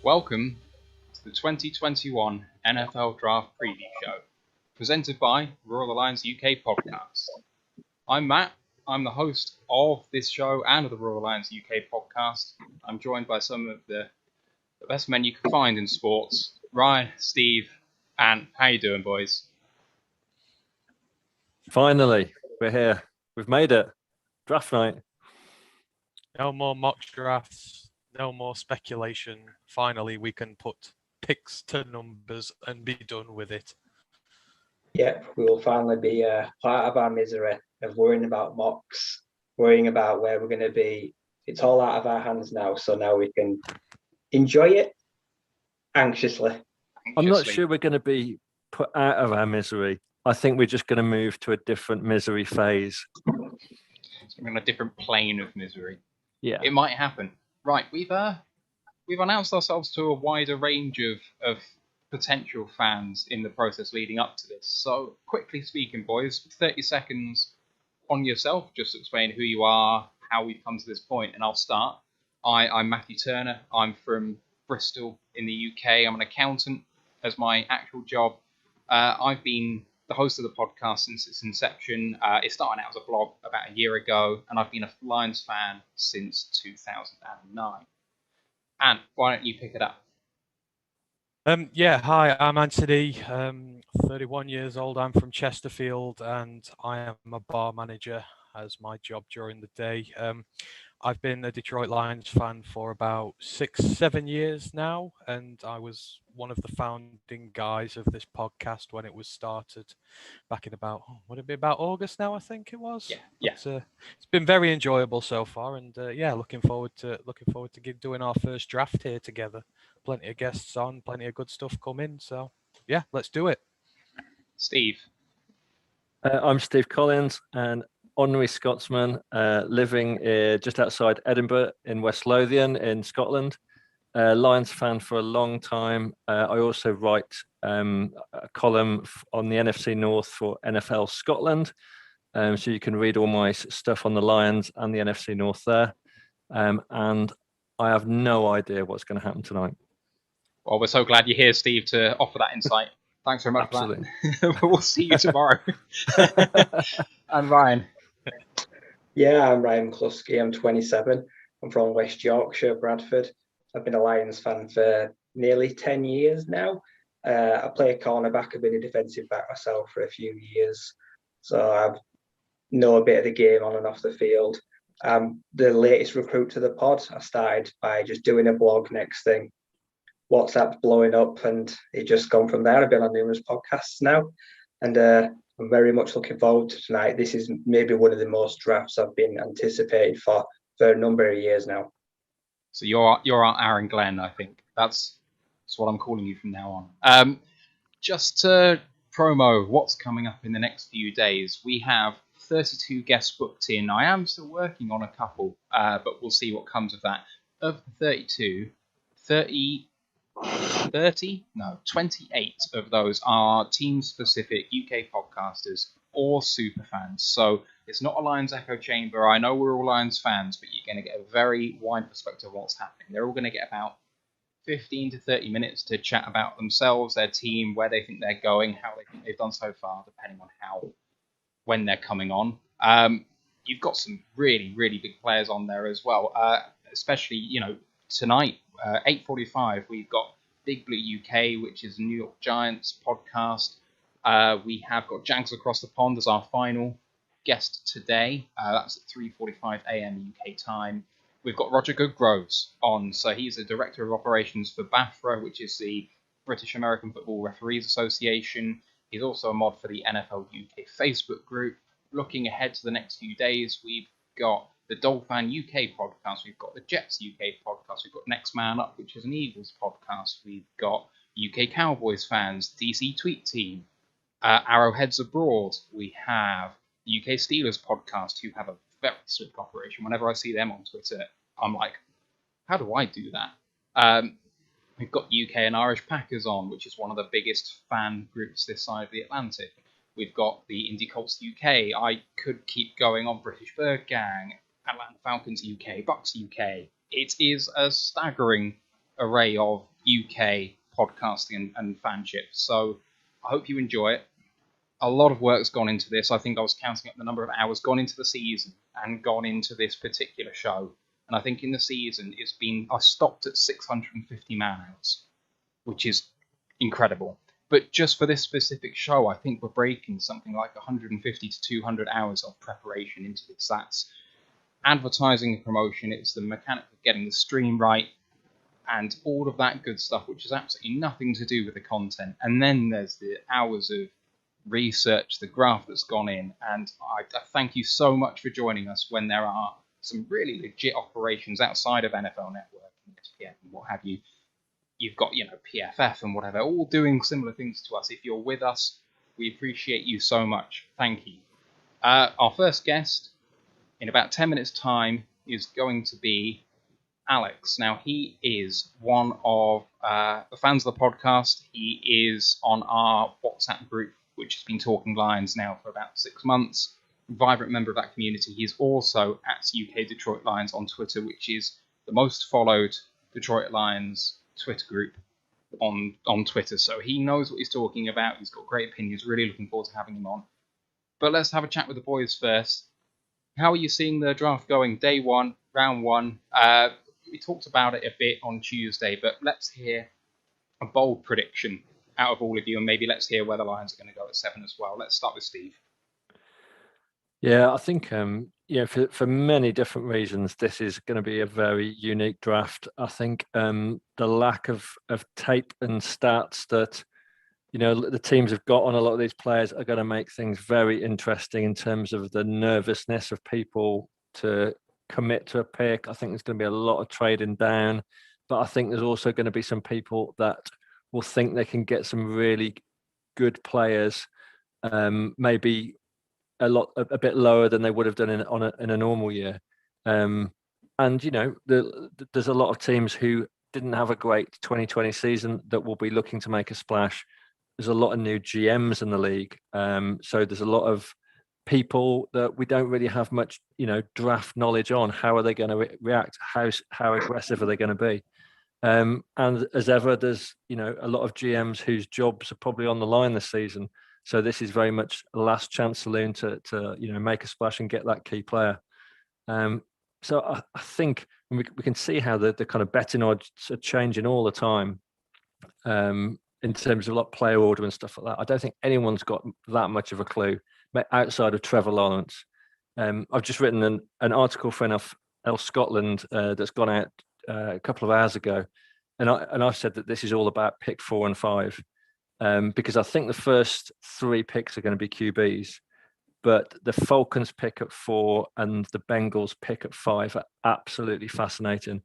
Welcome to the 2021 NFL Draft Preview Show, presented by Royal Alliance UK Podcast. I'm Matt, I'm the host of this show and of the Royal Alliance UK Podcast. I'm joined by some of the best men you can find in sports. Ryan, Steve, and how you doing, boys? Finally, we're here. We've made it. Draft night. No more mock drafts, no more speculation. Finally, we can put picks to numbers and be done with it. Yep, we will finally be part of our misery of worrying about mocks, worrying about where we're going to be. It's all out of our hands now, so now we can enjoy it anxiously. I'm not sure we're going to be put out of our misery. I think we're just going to move to a different misery phase. We're on a different plane of misery. Yeah, it might happen. Right, we've announced ourselves to a wider range of potential fans in the process leading up to this. So, quickly speaking, boys, 30 seconds on yourself, just to explain who you are, how we've come to this point, and I'll start. I'm Matthew Turner. I'm from Bristol in the UK. I'm an accountant as my actual job. I've been the host of the podcast since its inception. It started out as a blog about a year ago, and I've been a Lions fan since 2009. And why don't you pick it up? Hi, I'm Anthony, 31 years old. I'm from Chesterfield, and I am a bar manager as my job during the day. I've been a Detroit Lions fan for about 6-7 years now, and I was one of the founding guys of this podcast when it was started back in about, would it be about August now, I think it was? Yeah. But, it's been very enjoyable so far, and looking forward to doing our first draft here together. Plenty of guests on, plenty of good stuff coming, so yeah, let's do it. Steve. I'm Steve Collins, and honorary Scotsman, living just outside Edinburgh in West Lothian in Scotland. Lions fan for a long time. I also write a column on the NFC North for NFL Scotland. So you can read all my stuff on the Lions and the NFC North there. And I have no idea what's going to happen tonight. Well, we're so glad you're here, Steve, to offer that insight. Thanks very much Absolutely. for that. We'll see you tomorrow. And Ryan. Yeah, I'm Ryan McCluskey. I'm 27. I'm from West Yorkshire, Bradford. I've been a Lions fan for nearly 10 years now. I play a cornerback. I've been a defensive back myself for a few years. So I know a bit of the game on and off the field. I'm the latest recruit to the pod. I started by just doing a blog. Next thing, WhatsApp's blowing up, and it just gone from there. I've been on numerous podcasts now, and I'm very much looking forward to tonight. This is maybe one of the most drafts I've been anticipated for a number of years now. So you're our Aaron Glenn, I think. That's what I'm calling you from now on. Just to promo what's coming up in the next few days, we have 32 guests booked in. I am still working on a couple, but we'll see what comes of that. Of the 32, 28 of those are team-specific UK podcasters or super fans. So it's not a Lions echo chamber. I know we're all Lions fans, but you're going to get a very wide perspective of what's happening. They're all going to get about 15 to 30 minutes to chat about themselves, their team, where they think they're going, how they think they've done so far, depending on when they're coming on. You've got some really, really big players on there as well, especially, tonight, 8:45, we've got Big Blue UK, which is a New York Giants podcast. We have got Jags Across the Pond as our final guest today. That's at 3:45 a.m. UK time. We've got Roger Goodgroves on. So he's the Director of Operations for BAFRA, which is the British American Football Referees Association. He's also a mod for the NFL UK Facebook group. Looking ahead to the next few days, we've got the Dolphin UK podcast, we've got the Jets UK podcast, we've got Next Man Up, which is an Eagles podcast, we've got UK Cowboys fans, DC Tweet Team, Arrowheads Abroad, we have the UK Steelers podcast, who have a very strict operation. Whenever I see them on Twitter, I'm like, how do I do that? We've got UK and Irish Packers on, which is one of the biggest fan groups this side of the Atlantic. We've got the Indie Colts UK. I could keep going on. British Bird Gang, Atlanta Falcons UK, Bucks UK. It is a staggering array of UK podcasting and fanship. So I hope you enjoy it. A lot of work's gone into this. I think I was counting up the number of hours gone into the season and gone into this particular show. And I think in the season, I stopped at 650 man hours, which is incredible. But just for this specific show, I think we're breaking something like 150 to 200 hours of preparation into this. That's advertising and promotion. It's the mechanic of getting the stream right and all of that good stuff, which has absolutely nothing to do with the content. And then there's the hours of research, the graph that's gone in, and I thank you so much for joining us when there are some really legit operations outside of NFL Network and ESPN and what have you. You've got, PFF and whatever, all doing similar things to us. If you're with us, we appreciate you so much. Thank you. Our first guest, in about 10 minutes' time, is going to be Alex. Now, he is one of the fans of the podcast. He is on our WhatsApp group, which has been Talking Lions now for about 6 months. Vibrant member of that community. He's also at UK Detroit Lions on Twitter, which is the most followed Detroit Lions Twitter group on Twitter. So he knows what he's talking about. He's got great opinions. Really looking forward to having him on. But let's have a chat with the boys first. How are you seeing the draft going? Day one, round one. We talked about it a bit on Tuesday, but let's hear a bold prediction out of all of you, and maybe let's hear where the Lions are going to go at 7 as well. Let's start with Steve. Yeah, I think for many different reasons, this is going to be a very unique draft. I think the lack of tape and stats that the teams have got on a lot of these players are going to make things very interesting in terms of the nervousness of people to commit to a pick. I think there's going to be a lot of trading down, but I think there's also going to be some people that will think they can get some really good players, maybe a bit lower than they would have done in a normal year. And there's a lot of teams who didn't have a great 2020 season that will be looking to make a splash. There's a lot of new GMs in the league, so there's a lot of people that we don't really have much, draft knowledge on. How are they going to react? How aggressive are they going to be? And as ever, there's a lot of GMs whose jobs are probably on the line this season. So this is very much a last chance saloon to make a splash and get that key player. So I think we can see how the kind of betting odds are changing all the time in terms of like player order and stuff like that. I don't think anyone's got that much of a clue outside of Trevor Lawrence. I've just written an article for NFL Scotland that's gone out a couple of hours ago, and I've said that this is all about pick 4 and 5, because I think the first 3 picks are going to be QBs, but the Falcons pick at 4 and the Bengals pick at 5 are absolutely fascinating,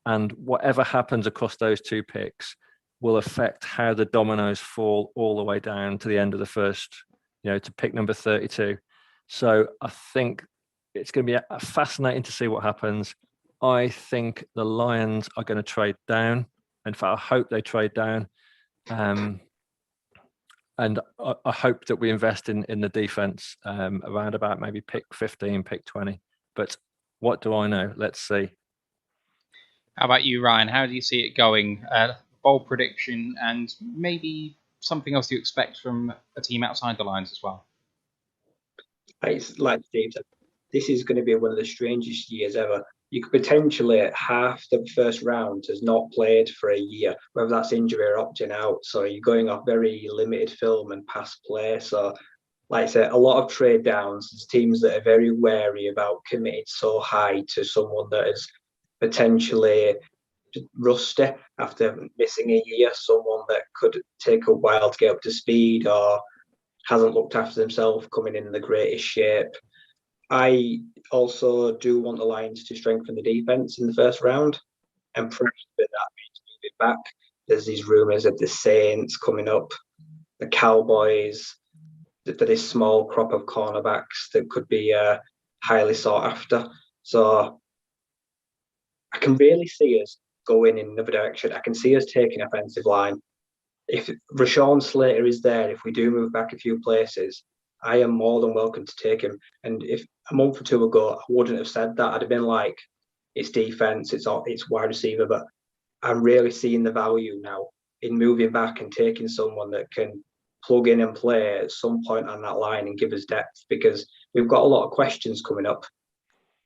and whatever happens across those 2 picks will affect how the dominoes fall all the way down to the end of the first, to pick number 32. So I think it's going to be fascinating to see what happens. I think the Lions are going to trade down. In fact, I hope they trade down. And I hope that we invest in the defense around about maybe pick 15, pick 20. But what do I know? Let's see. How about you, Ryan? How do you see it going? Bold prediction and maybe something else you expect from a team outside the Lions as well? It's like Steve said, this is going to be one of the strangest years ever. You could potentially half the first round has not played for a year, whether that's injury or opting out. So you're going off very limited film and past play. So, like I said, a lot of trade downs. There's teams that are very wary about committing so high to someone that is potentially rusty after missing a year, someone that could take a while to get up to speed or hasn't looked after themselves, coming in the greatest shape. I also do want the Lions to strengthen the defense in the first round, and perhaps that means moving back. There's these rumours of the Saints coming up, the Cowboys, for this small crop of cornerbacks that could be highly sought after. So I can really see us going in another direction. I can see us taking offensive line. If Rashawn Slater is there, if we do move back a few places, I am more than welcome to take him. And if a month or 2 ago I wouldn't have said that, I'd have been like, it's defense, it's wide receiver. But I'm really seeing the value now in moving back and taking someone that can plug in and play at some point on that line and give us depth, because we've got a lot of questions coming up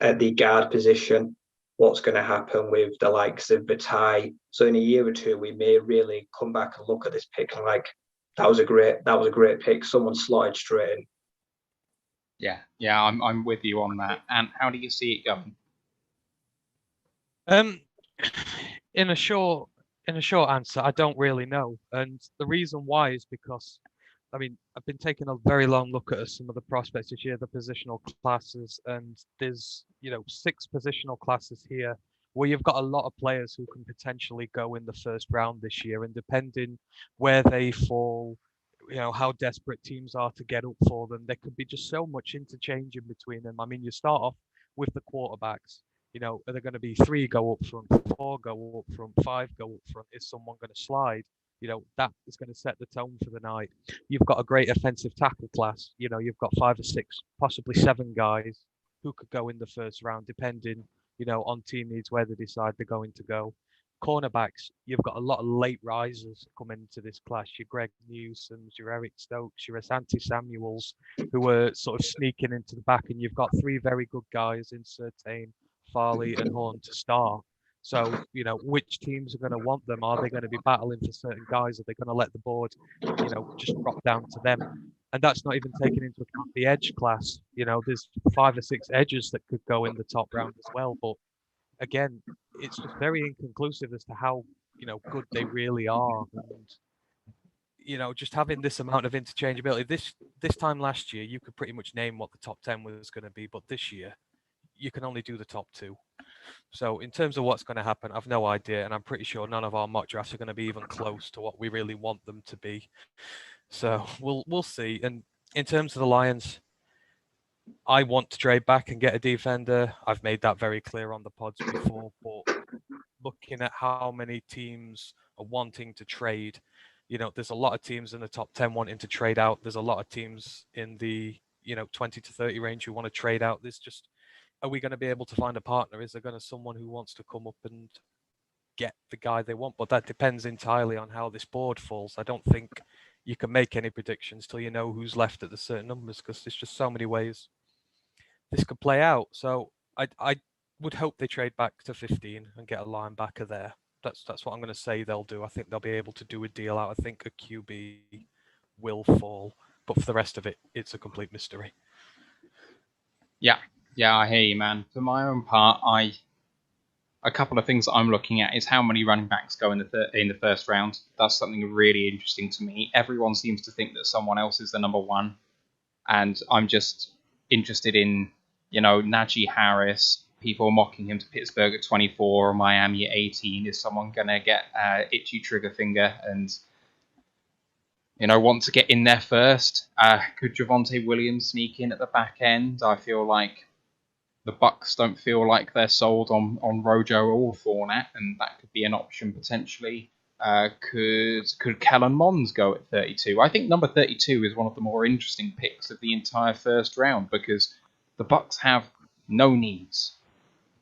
at the guard position. What's going to happen with the likes of Batai? So in a year or two, we may really come back and look at this pick and like, that was a great pick. Someone slotted straight in. Yeah, I'm with you on that. And how do you see it going? In a short answer, I don't really know, and the reason why is because, I mean, I've been taking a very long look at some of the prospects this year, the positional classes, and there's 6 positional classes here where you've got a lot of players who can potentially go in the first round this year, and depending where they fall, how desperate teams are to get up for them, there could be just so much interchange in between them. I mean, you start off with the quarterbacks. Are there going to be 3 go up front, 4 go up front, 5 go up front? Is someone going to slide? That is going to set the tone for the night. You've got a great offensive tackle class. You've got 5 or 6, possibly 7 guys who could go in the first round, depending, on team needs where they decide they're going to go. Cornerbacks, you've got a lot of late risers coming into this class. Your Greg Newsoms, your Eric Stokes, your Asante Samuels, who are sort of sneaking into the back, and you've got 3 very good guys in Surtain, Farley, and Horn to start. So, which teams are going to want them? Are they going to be battling for certain guys? Are they going to let the board, just drop down to them? And that's not even taking into account the edge class. There's 5 or 6 edges that could go in the top round as well. But again, it's just very inconclusive as to how, good they really are. And, just having this amount of interchangeability. This time last year, you could pretty much name what the top 10 was going to be. But this year, you can only do the top 2. So in terms of what's going to happen, I've no idea, and I'm pretty sure none of our mock drafts are going to be even close to what we really want them to be. So we'll see. And in terms of the Lions, I want to trade back and get a defender. I've made that very clear on the pods before, but looking at how many teams are wanting to trade, there's a lot of teams in the top 10 wanting to trade out. There's a lot of teams in the 20 to 30 range who want to trade out. There's just, are we going to be able to find a partner? Is there going to someone who wants to come up and get the guy they want? But that depends entirely on how this board falls. I don't think you can make any predictions till you know who's left at the certain numbers, because there's just so many ways this could play out. So I would hope they trade back to 15 and get a linebacker there. That's what I'm going to say they'll do. I think they'll be able to do a deal out. I think a QB will fall, but for the rest of it, it's a complete mystery. Yeah, I hear you, man. For my own part, a couple of things that I'm looking at is how many running backs go in the first round. That's something really interesting to me. Everyone seems to think that someone else is the number 1, and I'm just interested in, Najee Harris. People mocking him to Pittsburgh at 24 or Miami at 18. Is someone going to get itchy trigger finger and want to get in there first? Could Javonte Williams sneak in at the back end? I feel like the Bucks don't feel like they're sold on Rojo or Fournette, and that could be an option potentially. Could Kellen Mons go at 32? I think number 32 is one of the more interesting picks of the entire first round, because the Bucks have no needs.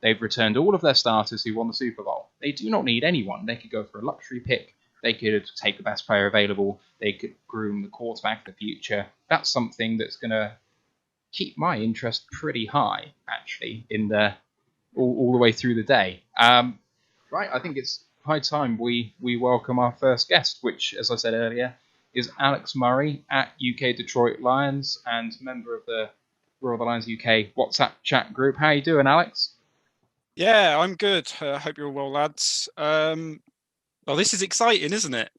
They've returned all of their starters who won the Super Bowl. They do not need anyone. They could go for a luxury pick. They could take the best player available. They could groom the quarterback of the future. That's something that's going to keep my interest pretty high, actually, in all the way through the day. Right, I think it's high time we welcome our first guest, which, as I said earlier, is Alex Murray at UK Detroit Lions and member of the Royal the Lions UK WhatsApp chat group. How you doing, Alex? Yeah, I'm good. I hope you're all well, lads. Well, this is exciting, isn't it?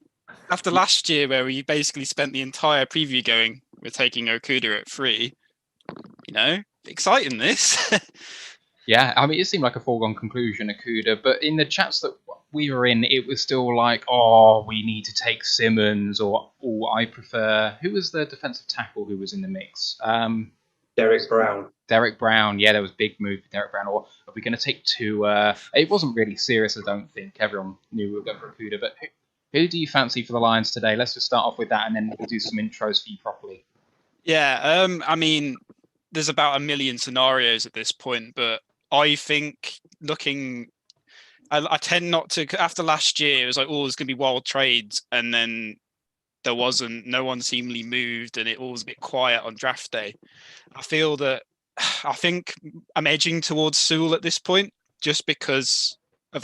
After last year, where we basically spent the entire preview going, we're taking Okuda at 3. Exciting this. Yeah, I mean, it seemed like a foregone conclusion, Okuda, but in the chats that we were in, it was still like, we need to take Simmons, or I prefer... Who was the defensive tackle who was in the mix? Derek Brown. Derek Brown, yeah, there was a big move for Derek Brown. Or are we going to take 2? It wasn't really serious, I don't think. Everyone knew we were going for Okuda, but who do you fancy for the Lions today? Let's just start off with that, and then we'll do some intros for you properly. Yeah, I mean, there's about a million scenarios at this point, but I think looking I tend not to. After last year, it was like, oh, there's going to be wild trades, and then there wasn't. No one seemingly moved, and it all was a bit quiet on draft day. I think I'm edging towards Sewell at this point, just because of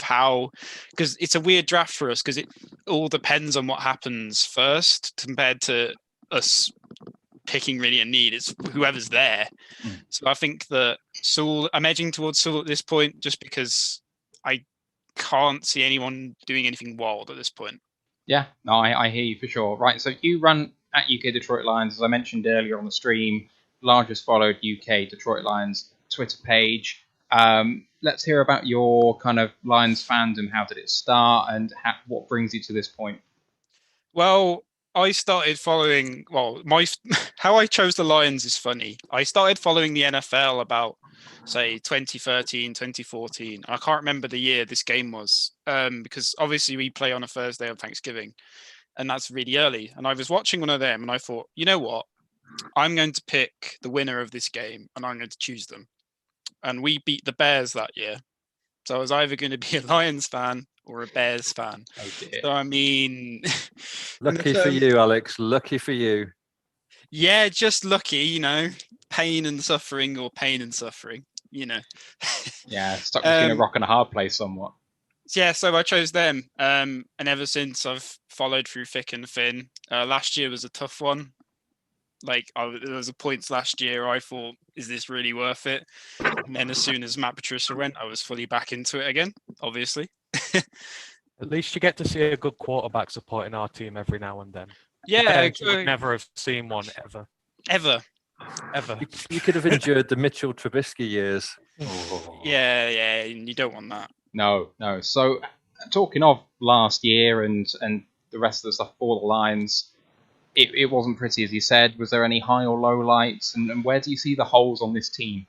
because it's a weird draft for us, because it all depends on what happens first compared to us picking really a need. It's whoever's there. So I think that I'm edging towards Sewell at this point, just because I can't see anyone doing anything wild at this point. Yeah, no, I hear you for sure. Right, so you run at UK Detroit Lions, as I mentioned earlier on the stream, largest followed UK Detroit Lions Twitter page. Let's hear about your kind of Lions fandom. How did it start, and what brings you to this point? Well, I started following. Well, how I chose the Lions is funny. I started following the NFL about, say, 2013, 2014. I can't remember the year this game was, because obviously we play on a Thursday on Thanksgiving, and that's really early. And I was watching one of them, and I thought, you know what? I'm going to pick the winner of this game, and I'm going to choose them. And we beat the Bears that year. So I was either going to be a Lions fan or a Bears fan. Oh dear. So I mean, Lucky for you, Alex. Lucky for you. Yeah, just lucky, pain and suffering, or pain and suffering, Yeah, stuck between a rock and a hard place somewhat. Yeah, so I chose them, and ever since I've followed through thick and thin. Last year was a tough one. Like, there was a point last year I thought, is this really worth it? And then as soon as Matt Patricia went, I was fully back into it again, obviously. At least you get to see a good quarterback supporting our team every now and then. Yeah, You would never have seen one ever. You could have endured the Mitchell Trubisky years. Yeah, you don't want that. No. So, talking of last year and the rest of the stuff for the Lions, it wasn't pretty, as you said. Was there any high or low lights? And where do you see the holes on this team?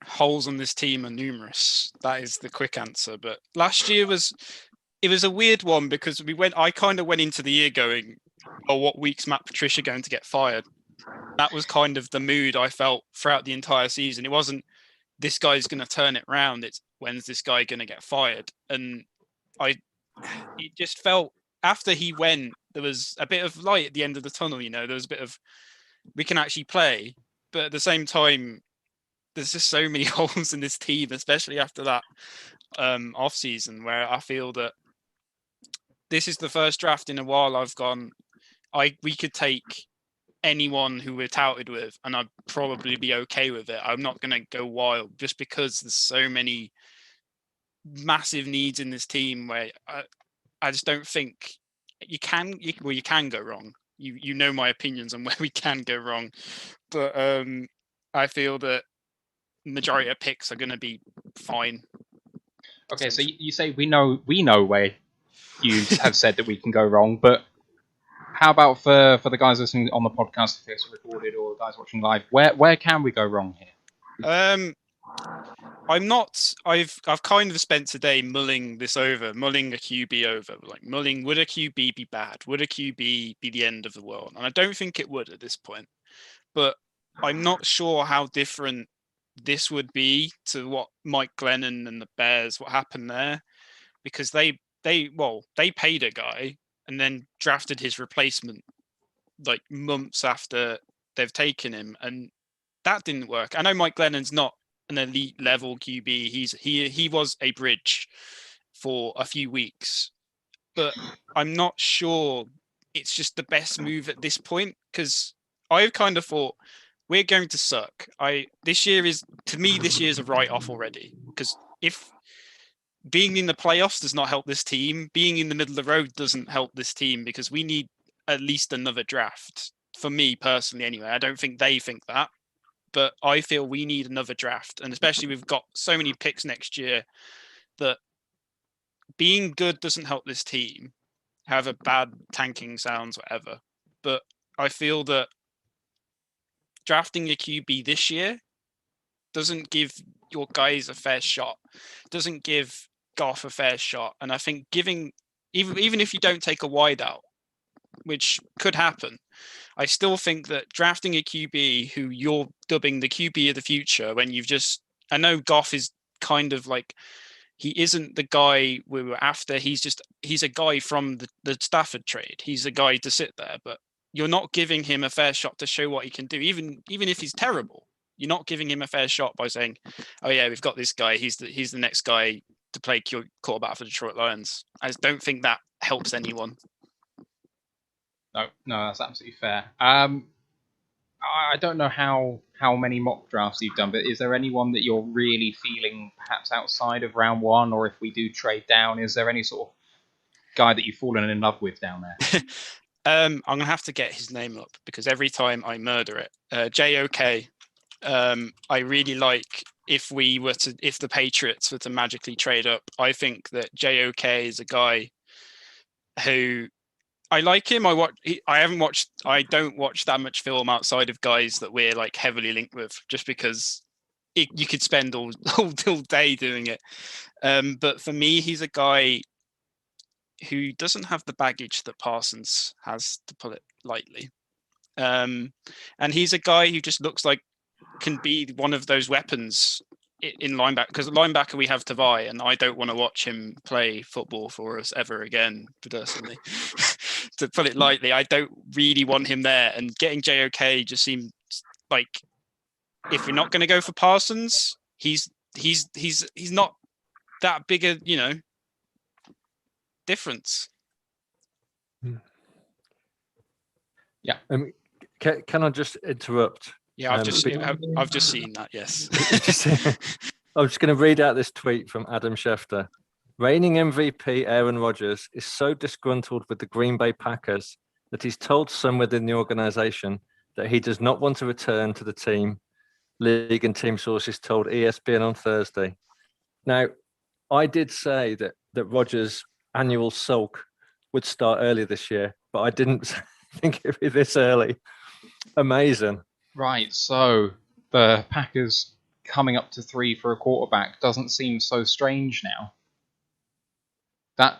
Holes on this team are numerous. That is the quick answer. But last year was a weird one, because I kind of went into the year going, oh, what week's Matt Patricia going to get fired? That was kind of the mood I felt throughout the entire season. It wasn't, this guy's going to turn it around. It's, when's this guy going to get fired? And it just felt, after he went, there was a bit of light at the end of the tunnel. There was a bit of, we can actually play. But at the same time, there's just so many holes in this team, especially after that off season, where I feel that this is the first draft in a while I've gone, we could take anyone who we're touted with, and I'd probably be okay with it. I'm not going to go wild, just because there's so many massive needs in this team where I just don't think you can go wrong. You know my opinions on where we can go wrong, but I feel that majority of picks are going to be fine. Okay, so you say we know where you have said that we can go wrong, but how about for the guys listening on the podcast, if it's recorded, or guys watching live, where can we go wrong here? I've kind of spent today mulling a QB over, like mulling, would a QB be bad? Would a QB be the end of the world? And I don't think it would at this point, but I'm not sure how different this would be to what Mike Glennon and the Bears, what happened there, because they paid a guy and then drafted his replacement like months after they've taken him, and that didn't work. I know Mike Glennon's not an elite level QB. He was a bridge for a few weeks, but I'm not sure it's just the best move at this point, because I've kind of thought we're going to suck. This year is a write-off already, because if being in the playoffs does not help this team, being in the middle of the road doesn't help this team, because we need at least another draft. For me personally, anyway, I don't think they think that, but I feel we need another draft, and especially we've got so many picks next year that being good doesn't help this team. However bad tanking sounds, whatever, but I feel that drafting a QB this year doesn't give your guys a fair shot, doesn't give Goff a fair shot. And I think even if you don't take a wide out, which could happen, I still think that drafting a QB who you're dubbing the QB of the future, when I know Goff is kind of like, he isn't the guy we were after. He's a guy from the Stafford trade. He's a guy to sit there, but you're not giving him a fair shot to show what he can do. Even if he's terrible, you're not giving him a fair shot by saying, "Oh yeah, we've got this guy. He's the next guy to play quarterback for the Detroit Lions." I just don't think that helps anyone. No, that's absolutely fair. I don't know how many mock drafts you've done, but is there anyone that you're really feeling perhaps outside of round one, or if we do trade down, is there any sort of guy that you've fallen in love with down there? I'm gonna have to get his name up because every time I murder it. JOK. I really like if the Patriots were to magically trade up. I think that JOK is a guy who I like him. I don't watch that much film outside of guys that we're like heavily linked with, just because you could spend all day doing it. But for me, he's a guy who doesn't have the baggage that Parsons has, to put it lightly. And he's a guy who just looks like can be one of those weapons in linebacker, because linebacker we have Tavai, and I don't want to watch him play football for us ever again, personally. To put it lightly, I don't really want him there, and getting JOK just seems like, if we're not going to go for Parsons, he's not that big a difference. Yeah. Can I just interrupt? Yeah, I've just seen that. Yes. I'm just going to read out this tweet from Adam Schefter. Reigning MVP Aaron Rodgers is so disgruntled with the Green Bay Packers that he's told some within the organization that he does not want to return to the team, league and team sources told ESPN on Thursday. Now, I did say that Rodgers' annual sulk would start earlier this year, but I didn't think it'd be this early. Amazing. Right, so the Packers coming up to 3 for a quarterback doesn't seem so strange now.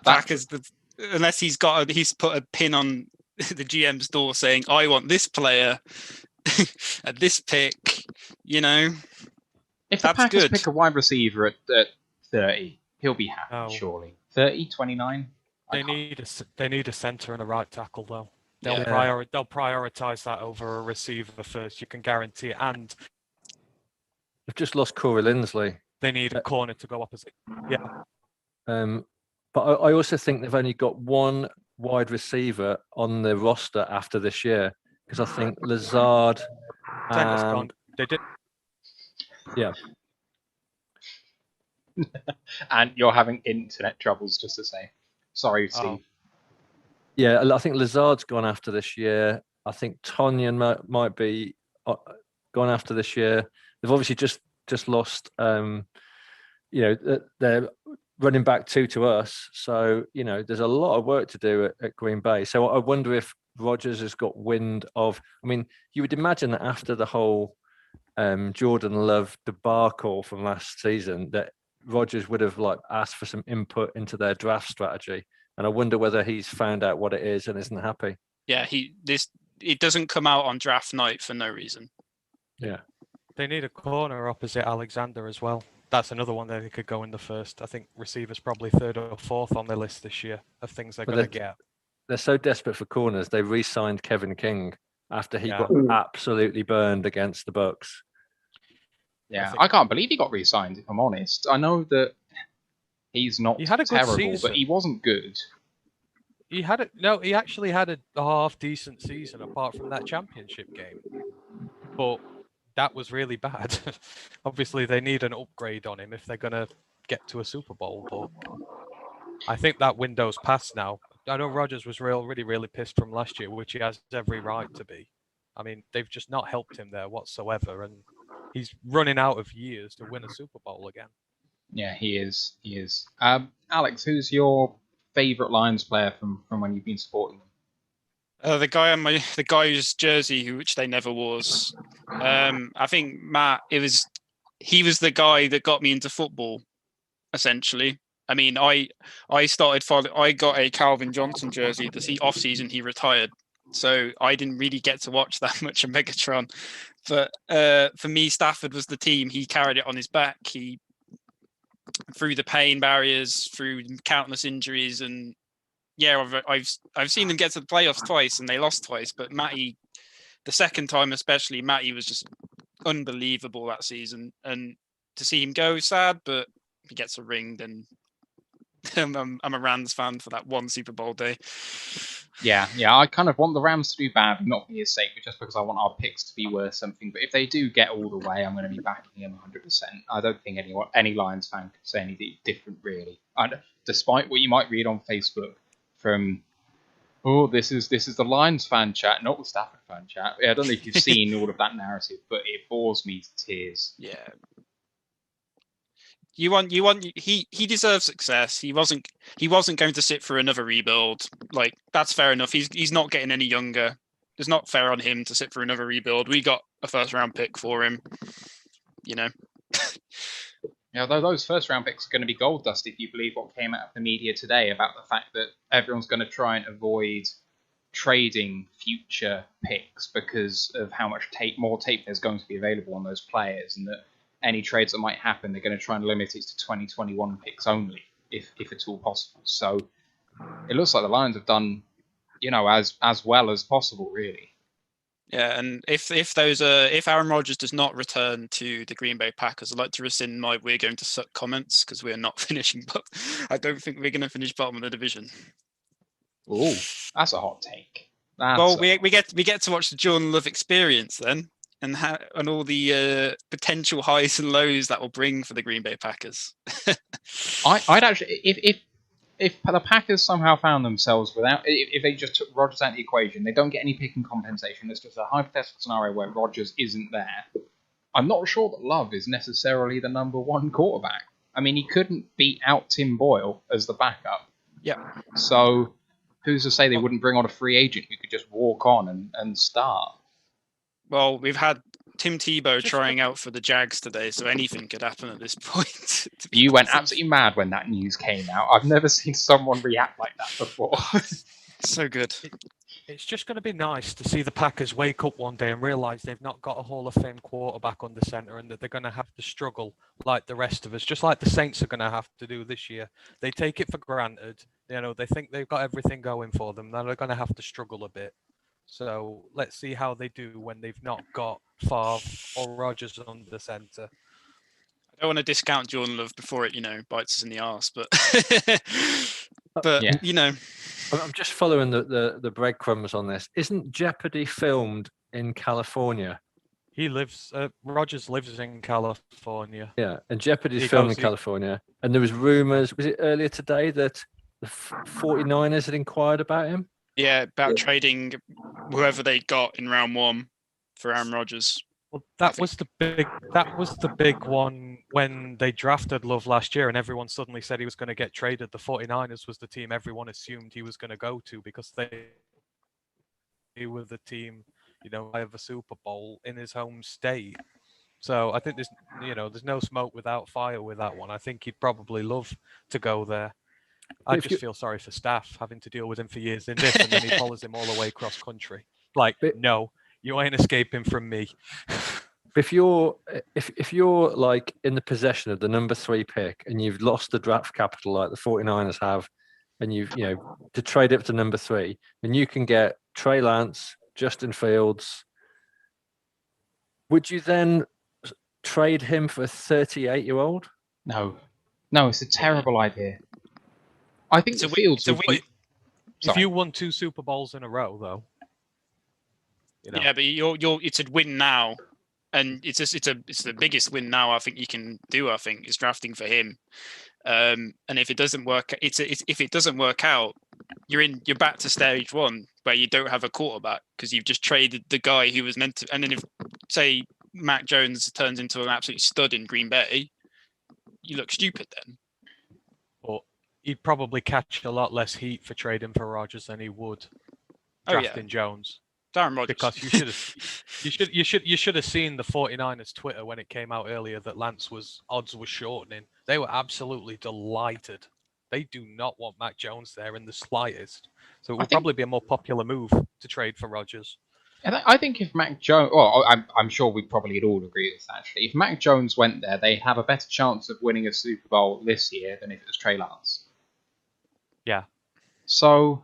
Packers, unless he's put a pin on the GM's door saying, "I want this player at this pick." If the Packers pick a wide receiver at 30, he'll be happy, surely. 30, 29? They need a center and a right tackle, though. They'll prioritize that over a receiver first. You can guarantee it. And they've just lost Corey Linsley. They need a corner to go opposite. Yeah. But I also think they've only got one wide receiver on the roster after this year, because I think Lazard. They did. Yeah. And you're having internet troubles, just to say. Sorry, Steve. Oh. Yeah, I think Lazard's gone after this year. I think Tonyan might be gone after this year. They've obviously just lost. They're running back 2 to us. So there's a lot of work to do at Green Bay. So I wonder if Rodgers has got wind of. I mean, you would imagine that after the whole Jordan Love debacle from last season, that Rodgers would have asked for some input into their draft strategy. And I wonder whether he's found out what it is and isn't happy. Yeah, it doesn't come out on draft night for no reason. Yeah. They need a corner opposite Alexander as well. That's another one that they could go in the first. I think receivers probably 3rd or 4th on their list this year of things they're going to get. They're so desperate for corners, they re-signed Kevin King after he got absolutely burned against the Bucs. Yeah, I can't believe he got re-signed, if I'm honest. I know that he's not terrible, but he wasn't good. He actually had a half decent season apart from that championship game. But that was really bad. Obviously, they need an upgrade on him if they're going to get to a Super Bowl. But I think that window's passed now. I know Rodgers was really pissed from last year, which he has every right to be. I mean, they've just not helped him there whatsoever. And he's running out of years to win a Super Bowl again. Yeah, he is. Alex, who's your favourite Lions player from when you've been supporting them? The guy whose jersey, which they never was. I think Matt. He was the guy that got me into football, essentially. I mean, I started following. I got a Calvin Johnson jersey the off season. He retired, so I didn't really get to watch that much of Megatron. But for me, Stafford was the team. He carried it on his back. through the pain barriers, through countless injuries, and yeah, I've seen them get to the playoffs twice and they lost twice. But Matty, the second time especially, Matty was just unbelievable that season. And to see him go, sad, but if he gets a ring, then I'm a Rams fan for that one Super Bowl day. Yeah, I kind of want the Rams to do bad, not for his sake, but just because I want our picks to be worth something. But if they do get all the way, I'm going to be backing them 100%. I don't think any Lions fan could say anything different, really. Despite what you might read on Facebook from, this is the Lions fan chat, not the Stafford fan chat. I don't know if you've seen all of that narrative, but it bores me to tears. Yeah. He deserves success. He wasn't going to sit for another rebuild. Like, that's fair enough. He's not getting any younger. It's not fair on him to sit for another rebuild. We got a first round pick for him. Yeah, those first round picks are going to be gold dust if you believe what came out of the media today about the fact that everyone's going to try and avoid trading future picks because of how much more tape there's going to be available on those players, and that any trades that might happen, they're going to try and limit it to 2021 picks only, if at all possible. So it looks like the Lions have done, as well as possible, really. Yeah, and if Aaron Rodgers does not return to the Green Bay Packers, I'd like to rescind my "we're going to suck" comments, because we're not finishing. But I don't think we're going to finish bottom of the division. Ooh, that's a hot take. We get to watch the Jordan Love experience then, and all the potential highs and lows that will bring for the Green Bay Packers. I'd actually, if the Packers somehow found themselves if they just took Rodgers out of the equation, they don't get any picking compensation. It's just a hypothetical scenario where Rodgers isn't there. I'm not sure that Love is necessarily the number one quarterback. I mean, he couldn't beat out Tim Boyle as the backup. Yeah. So who's to say they wouldn't bring on a free agent who could just walk on and start? Well, we've had Tim Tebow trying out for the Jags today, so anything could happen at this point. You went absolutely mad when that news came out. I've never seen someone react like that before. So good. It's just going to be nice to see the Packers wake up one day and realise they've not got a Hall of Fame quarterback on the centre, and that they're going to have to struggle like the rest of us, just like the Saints are going to have to do this year. They take it for granted. They think they've got everything going for them. Now they're going to have to struggle a bit. So let's see how they do when they've not got Favre or Rodgers on the centre. I don't want to discount Jordan Love before it, bites us in the arse, but yeah. I'm just following the breadcrumbs on this. Isn't Jeopardy filmed in California? Rodgers lives in California. Yeah, and Jeopardy's filmed in California. And there was rumours, was it earlier today, that the 49ers had inquired about him? Yeah, about trading whoever they got in round one for Aaron Rodgers. Well, that was the big one when they drafted Love last year, and everyone suddenly said he was going to get traded. The 49ers was the team everyone assumed he was going to go to, because they were the team, of a Super Bowl in his home state. So I think there's no smoke without fire with that one. I think he'd probably love to go there. I just feel sorry for Staff having to deal with him for years in this, and then he follows him all the way across country. No, you ain't escaping from me. If you're like in the possession of the number 3 pick and you've lost the draft capital like the 49ers have, and you've to trade up to number 3, and you can get Trey Lance, Justin Fields, would you then trade him for a 38-year-old? No, it's a terrible idea. I think the Fields. If you won 2 Super Bowls in a row, though. Yeah, but it's a win now, and it's the biggest win now I think you can do. I think is drafting for him, and if it doesn't work, if it doesn't work out, you're back to stage one where you don't have a quarterback because you've just traded the guy who was meant to. And then if say Mac Jones turns into an absolute stud in Green Bay, you look stupid then. But he'd probably catch a lot less heat for trading for Rodgers than he would drafting Jones. Darren Rodgers. Because you should have seen the 49ers Twitter when it came out earlier that odds were shortening. They were absolutely delighted. They do not want Mac Jones there in the slightest. So it would probably be a more popular move to trade for Rodgers. I think if Mac Jones, well, I'm sure we probably all agree with this actually. If Mac Jones went there, they have a better chance of winning a Super Bowl this year than if it was Trey Lance. Yeah. So,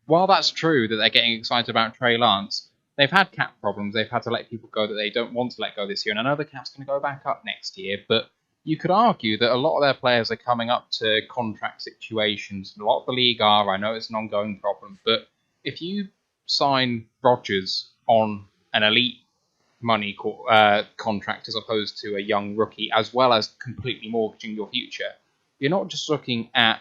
while that's true that they're getting excited about Trey Lance, they've had cap problems. They've had to let people go that they don't want to let go this year, and I know the cap's going to go back up next year. But you could argue that a lot of their players are coming up to contract situations. A lot of the league are. I know it's an ongoing problem, but if you sign Rodgers on an elite money contract as opposed to a young rookie, as well as completely mortgaging your future, you're not just looking at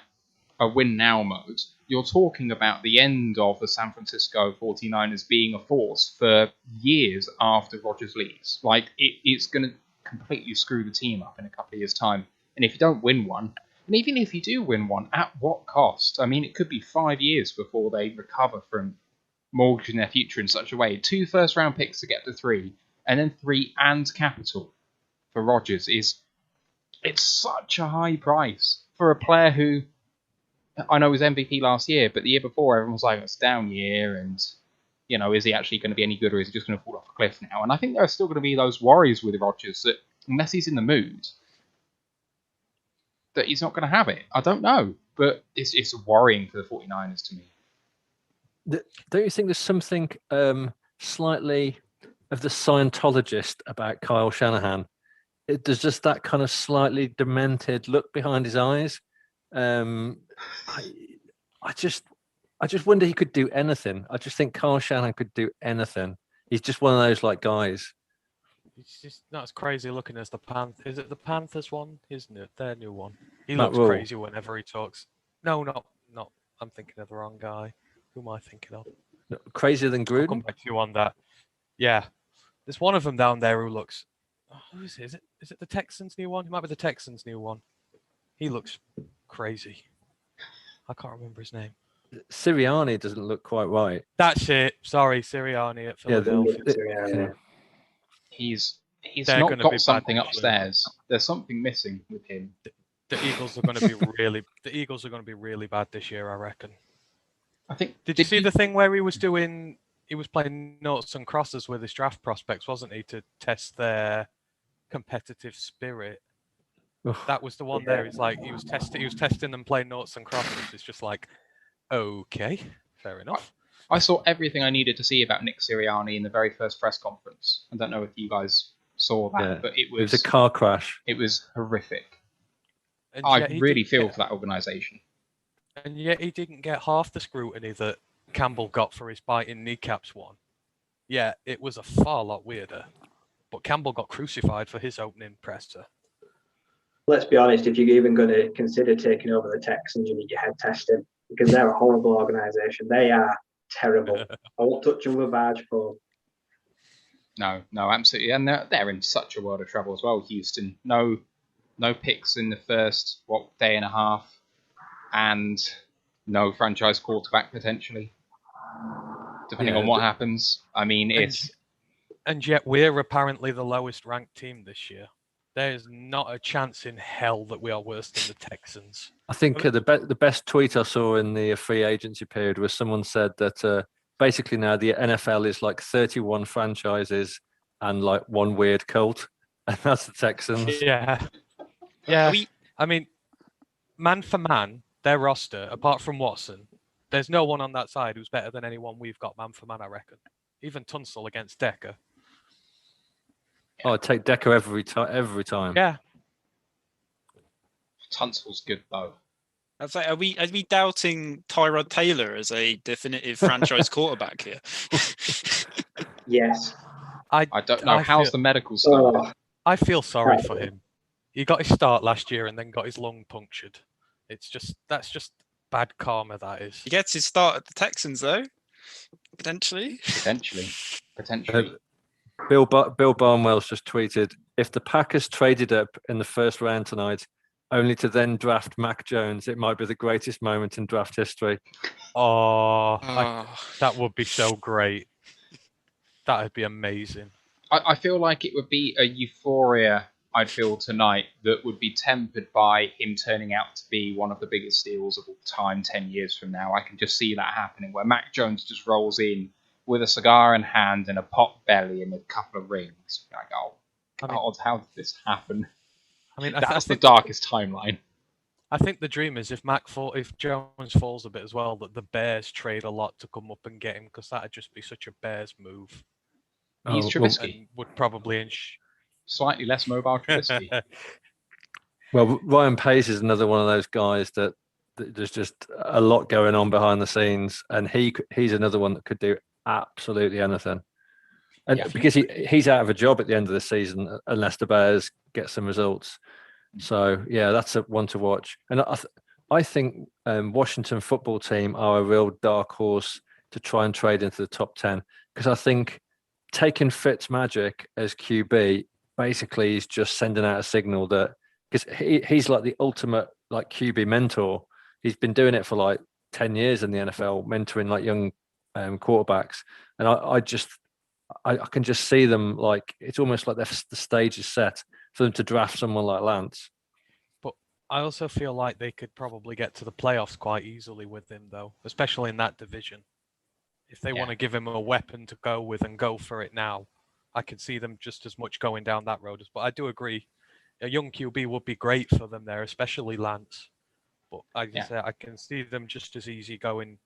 a win now mode. You're talking about the end of the San Francisco 49ers being a force for years after Rodgers leaves. Like, it's going to completely screw the team up in a couple of years' time. And if you don't win one, and even if you do win one, at what cost? I mean, it could be 5 years before they recover from mortgaging their future in such a way. 2 first-round picks to get to 3, and then 3 and capital for Rodgers it's such a high price for a player who I know was MVP last year, but the year before everyone was like, it's a down year, and is he actually going to be any good, or is he just going to fall off a cliff now? And I think there are still going to be those worries with Rodgers that unless he's in the mood, that he's not going to have it. I don't know, but it's worrying for the 49ers to me. Don't you think there's something slightly of the Scientologist about Kyle Shanahan? There's just that kind of slightly demented look behind his eyes. I just wonder he could do anything. I just think Kyle Shanahan could do anything. He's just one of those guys. It's just not as crazy looking as the Panthers. Is it the Panthers one? Isn't it? Their new one. He Matt looks Rule. crazy whenever he talks. No, not. I'm thinking of the wrong guy. Who am I thinking of? Crazier than I'll come Gruden? back to you on that. Yeah. There's one of them down there who looks. Who is it? Is it the Texans' new one? It might be the Texans' new one. He looks crazy. I can't remember his name. Sirianni doesn't look quite right. That's it. Sorry, Sirianni at Philadelphia. He's They're not gonna be got bad something this year. upstairs. There's something missing with him. The Eagles are going to be really. The Eagles are going to be really bad this year, I reckon. I think. Did you see the thing where he was playing noughts and crosses with his draft prospects, wasn't he, to test their competitive spirit? That was the one there. It's like he was testing them playing noughts and crosses. It's just like, okay, fair enough. I saw everything I needed to see about Nick Sirianni in the very first press conference. I don't know if you guys saw that, but it was a car crash. It was horrific. And I really feel for that organisation. And yet he didn't get half the scrutiny that Campbell got for his biting kneecaps one. Yeah, it was a far lot weirder. But Campbell got crucified for his opening presser. Let's be honest, if you're even going to consider taking over the Texans, you need your head testing because they're a horrible organisation. They are terrible. I won't touch them with a barge pole. No, absolutely. And they're in such a world of trouble as well, Houston. No picks in the first, day and a half, and no franchise quarterback potentially, depending on what happens. I mean, And yet we're apparently the lowest ranked team this year. There is not a chance in hell that we are worse than the Texans. I think the best tweet I saw in the free agency period was someone said that basically now the NFL is like 31 franchises and like one weird cult, and that's the Texans. Yeah. I mean, man for man, their roster, apart from Watson, there's no one on that side who's better than anyone we've got man for man, I reckon. Even Tunsil against Decker. Oh, I'd take Decker every time. Yeah. Tunsil's good though. That's like, are we doubting Tyrod Taylor as a definitive franchise quarterback here? Yes. I don't know. How's the medical stuff? I feel sorry for him. He got his start last year and then got his lung punctured. That's just bad karma, that is. He gets his start at the Texans though, potentially. Bill Barnwell's just tweeted, if the Packers traded up in the first round tonight, only to then draft Mac Jones, it might be the greatest moment in draft history. That would be so great. That would be amazing. I feel like it would be a euphoria I'd feel tonight that would be tempered by him turning out to be one of the biggest steals of all time 10 years from now. I can just see that happening, where Mac Jones just rolls in with a cigar in hand and a pot belly and a couple of rings. Like, oh, God, how did this happen? I mean, That's the darkest timeline. I think the dream is if Jones falls a bit as well, that the Bears trade a lot to come up and get him, because that'd just be such a Bears move. He's Trubisky. And would probably slightly less mobile Trubisky. Well, Ryan Pace is another one of those guys that there's just a lot going on behind the scenes, and he's another one that could do absolutely anything. And because he's out of a job at the end of the season unless the Bears get some results. So yeah, that's a one to watch. And I think Washington football team are a real dark horse to try and trade into the top 10, because I think taking Fitzmagic as QB basically is just sending out a signal that, because he's like the ultimate like QB mentor. He's been doing it for like 10 years in the NFL, mentoring like young quarterbacks. And I can just see them, like, it's almost like the stage is set for them to draft someone like Lance. But I also feel like they could probably get to the playoffs quite easily with him, though, especially in that division. If they want to give him a weapon to go with and go for it now, I could see them just as much going down that road. But I do agree, a young QB would be great for them there, especially Lance. But I can see them just as easy going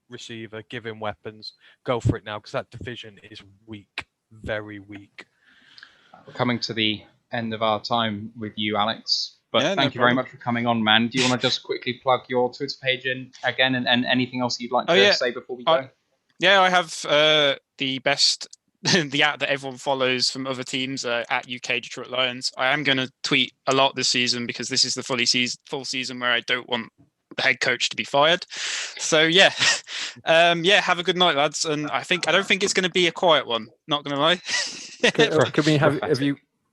receiver, give him weapons, go for it now, because that division is weak, very weak. We're coming to the end of our time with you, Alex. But thank you problem. very much for coming on, man. Do you want to just quickly plug your Twitter page in again, and anything else you'd like to say before we go? Yeah, I have the best, the app that everyone follows from other teams at UK Detroit Lions. I am going to tweet a lot this season because this is the full season where I don't want the head coach to be fired. So yeah, have a good night, lads. And I don't think it's going to be a quiet one. Not going to lie.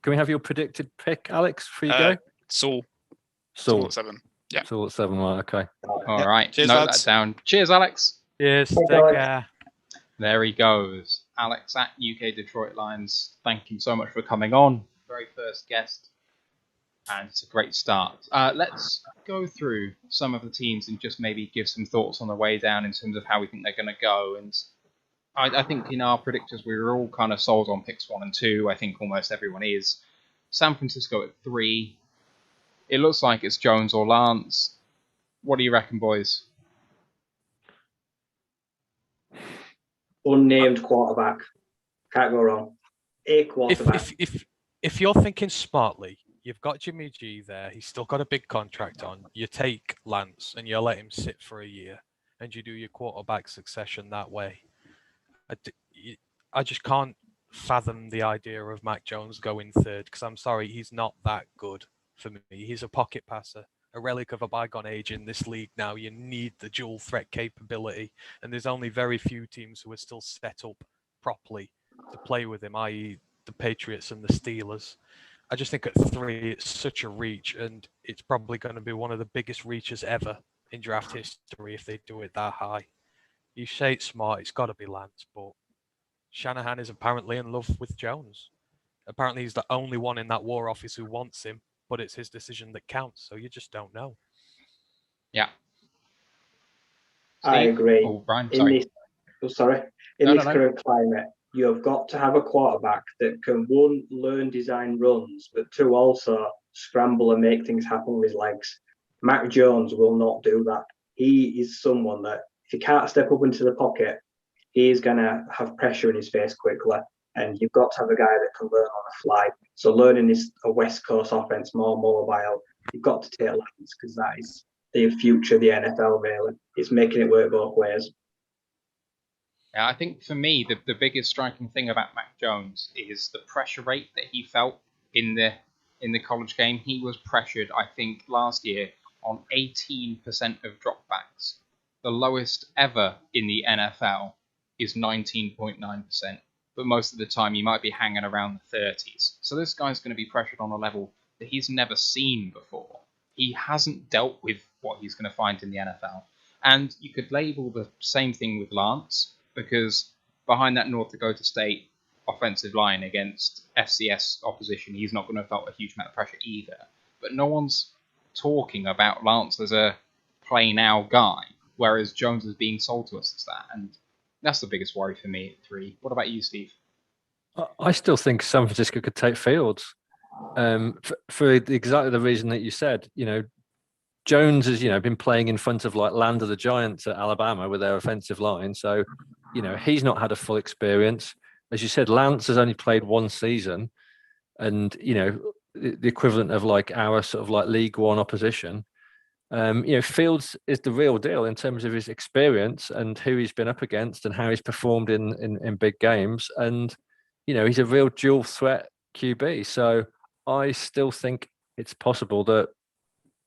Can we have your predicted pick, Alex, before you go? Saul at 7. Yeah. Saul at 7. Right. Okay. All right. Cheers, Note lads. that down. Cheers, Alex. Yes. Take care. There he goes. Alex at UK Detroit Lions. Thank you so much for coming on. Very first guest. And it's a great start. Let's go through some of the teams and just maybe give some thoughts on the way down in terms of how we think they're going to go. And I think in our predictors, we were all kind of sold on picks 1 and 2. I think almost everyone is. San Francisco at 3. It looks like it's Jones or Lance. What do you reckon, boys? Unnamed quarterback. Can't go wrong. A quarterback. If you're thinking smartly, you've got Jimmy G there. He's still got a big contract on. You take Lance and you let him sit for a year, and you do your quarterback succession that way. I just can't fathom the idea of Mac Jones going third, because I'm sorry, he's not that good for me. He's a pocket passer, a relic of a bygone age in this league now. You need the dual threat capability, and there's only very few teams who are still set up properly to play with him, i.e. the Patriots and the Steelers. I just think at 3, it's such a reach, and it's probably going to be one of the biggest reaches ever in draft history if they do it that high. You say it's smart, it's got to be Lance, but Shanahan is apparently in love with Jones. Apparently he's the only one in that war office who wants him, but it's his decision that counts, so you just don't know. Yeah. I agree. Oh, Brian, sorry. In this current climate, you've got to have a quarterback that can, 1, learn design runs, but 2, also scramble and make things happen with his legs. Mac Jones will not do that. He is someone that, if he can't step up into the pocket, he is going to have pressure in his face quickly. And you've got to have a guy that can learn on the fly. So learning a West Coast offense more mobile, you've got to take Lance, because that is the future of the NFL, really. It's making it work both ways. Yeah, I think for me, the biggest striking thing about Mac Jones is the pressure rate that he felt in the college game. He was pressured, I think, last year on 18% of dropbacks. The lowest ever in the NFL is 19.9%. But most of the time, you might be hanging around the 30s. So this guy's going to be pressured on a level that he's never seen before. He hasn't dealt with what he's going to find in the NFL. And you could label the same thing with Lance, because behind that North Dakota State offensive line against FCS opposition, he's not going to have felt a huge amount of pressure either. But no one's talking about Lance as a play-now guy, whereas Jones is being sold to us as that. And That's the biggest worry for me at 3. What about you, Steve? I still think San Francisco could take Fields, for exactly the reason that you said. Jones has, been playing in front of like Land of the Giants at Alabama with their offensive line. So, he's not had a full experience. As you said, Lance has only played 1 season, and, the equivalent of like our sort of like League One opposition. Fields is the real deal in terms of his experience and who he's been up against and how he's performed in big games. And, he's a real dual threat QB. So I still think it's possible that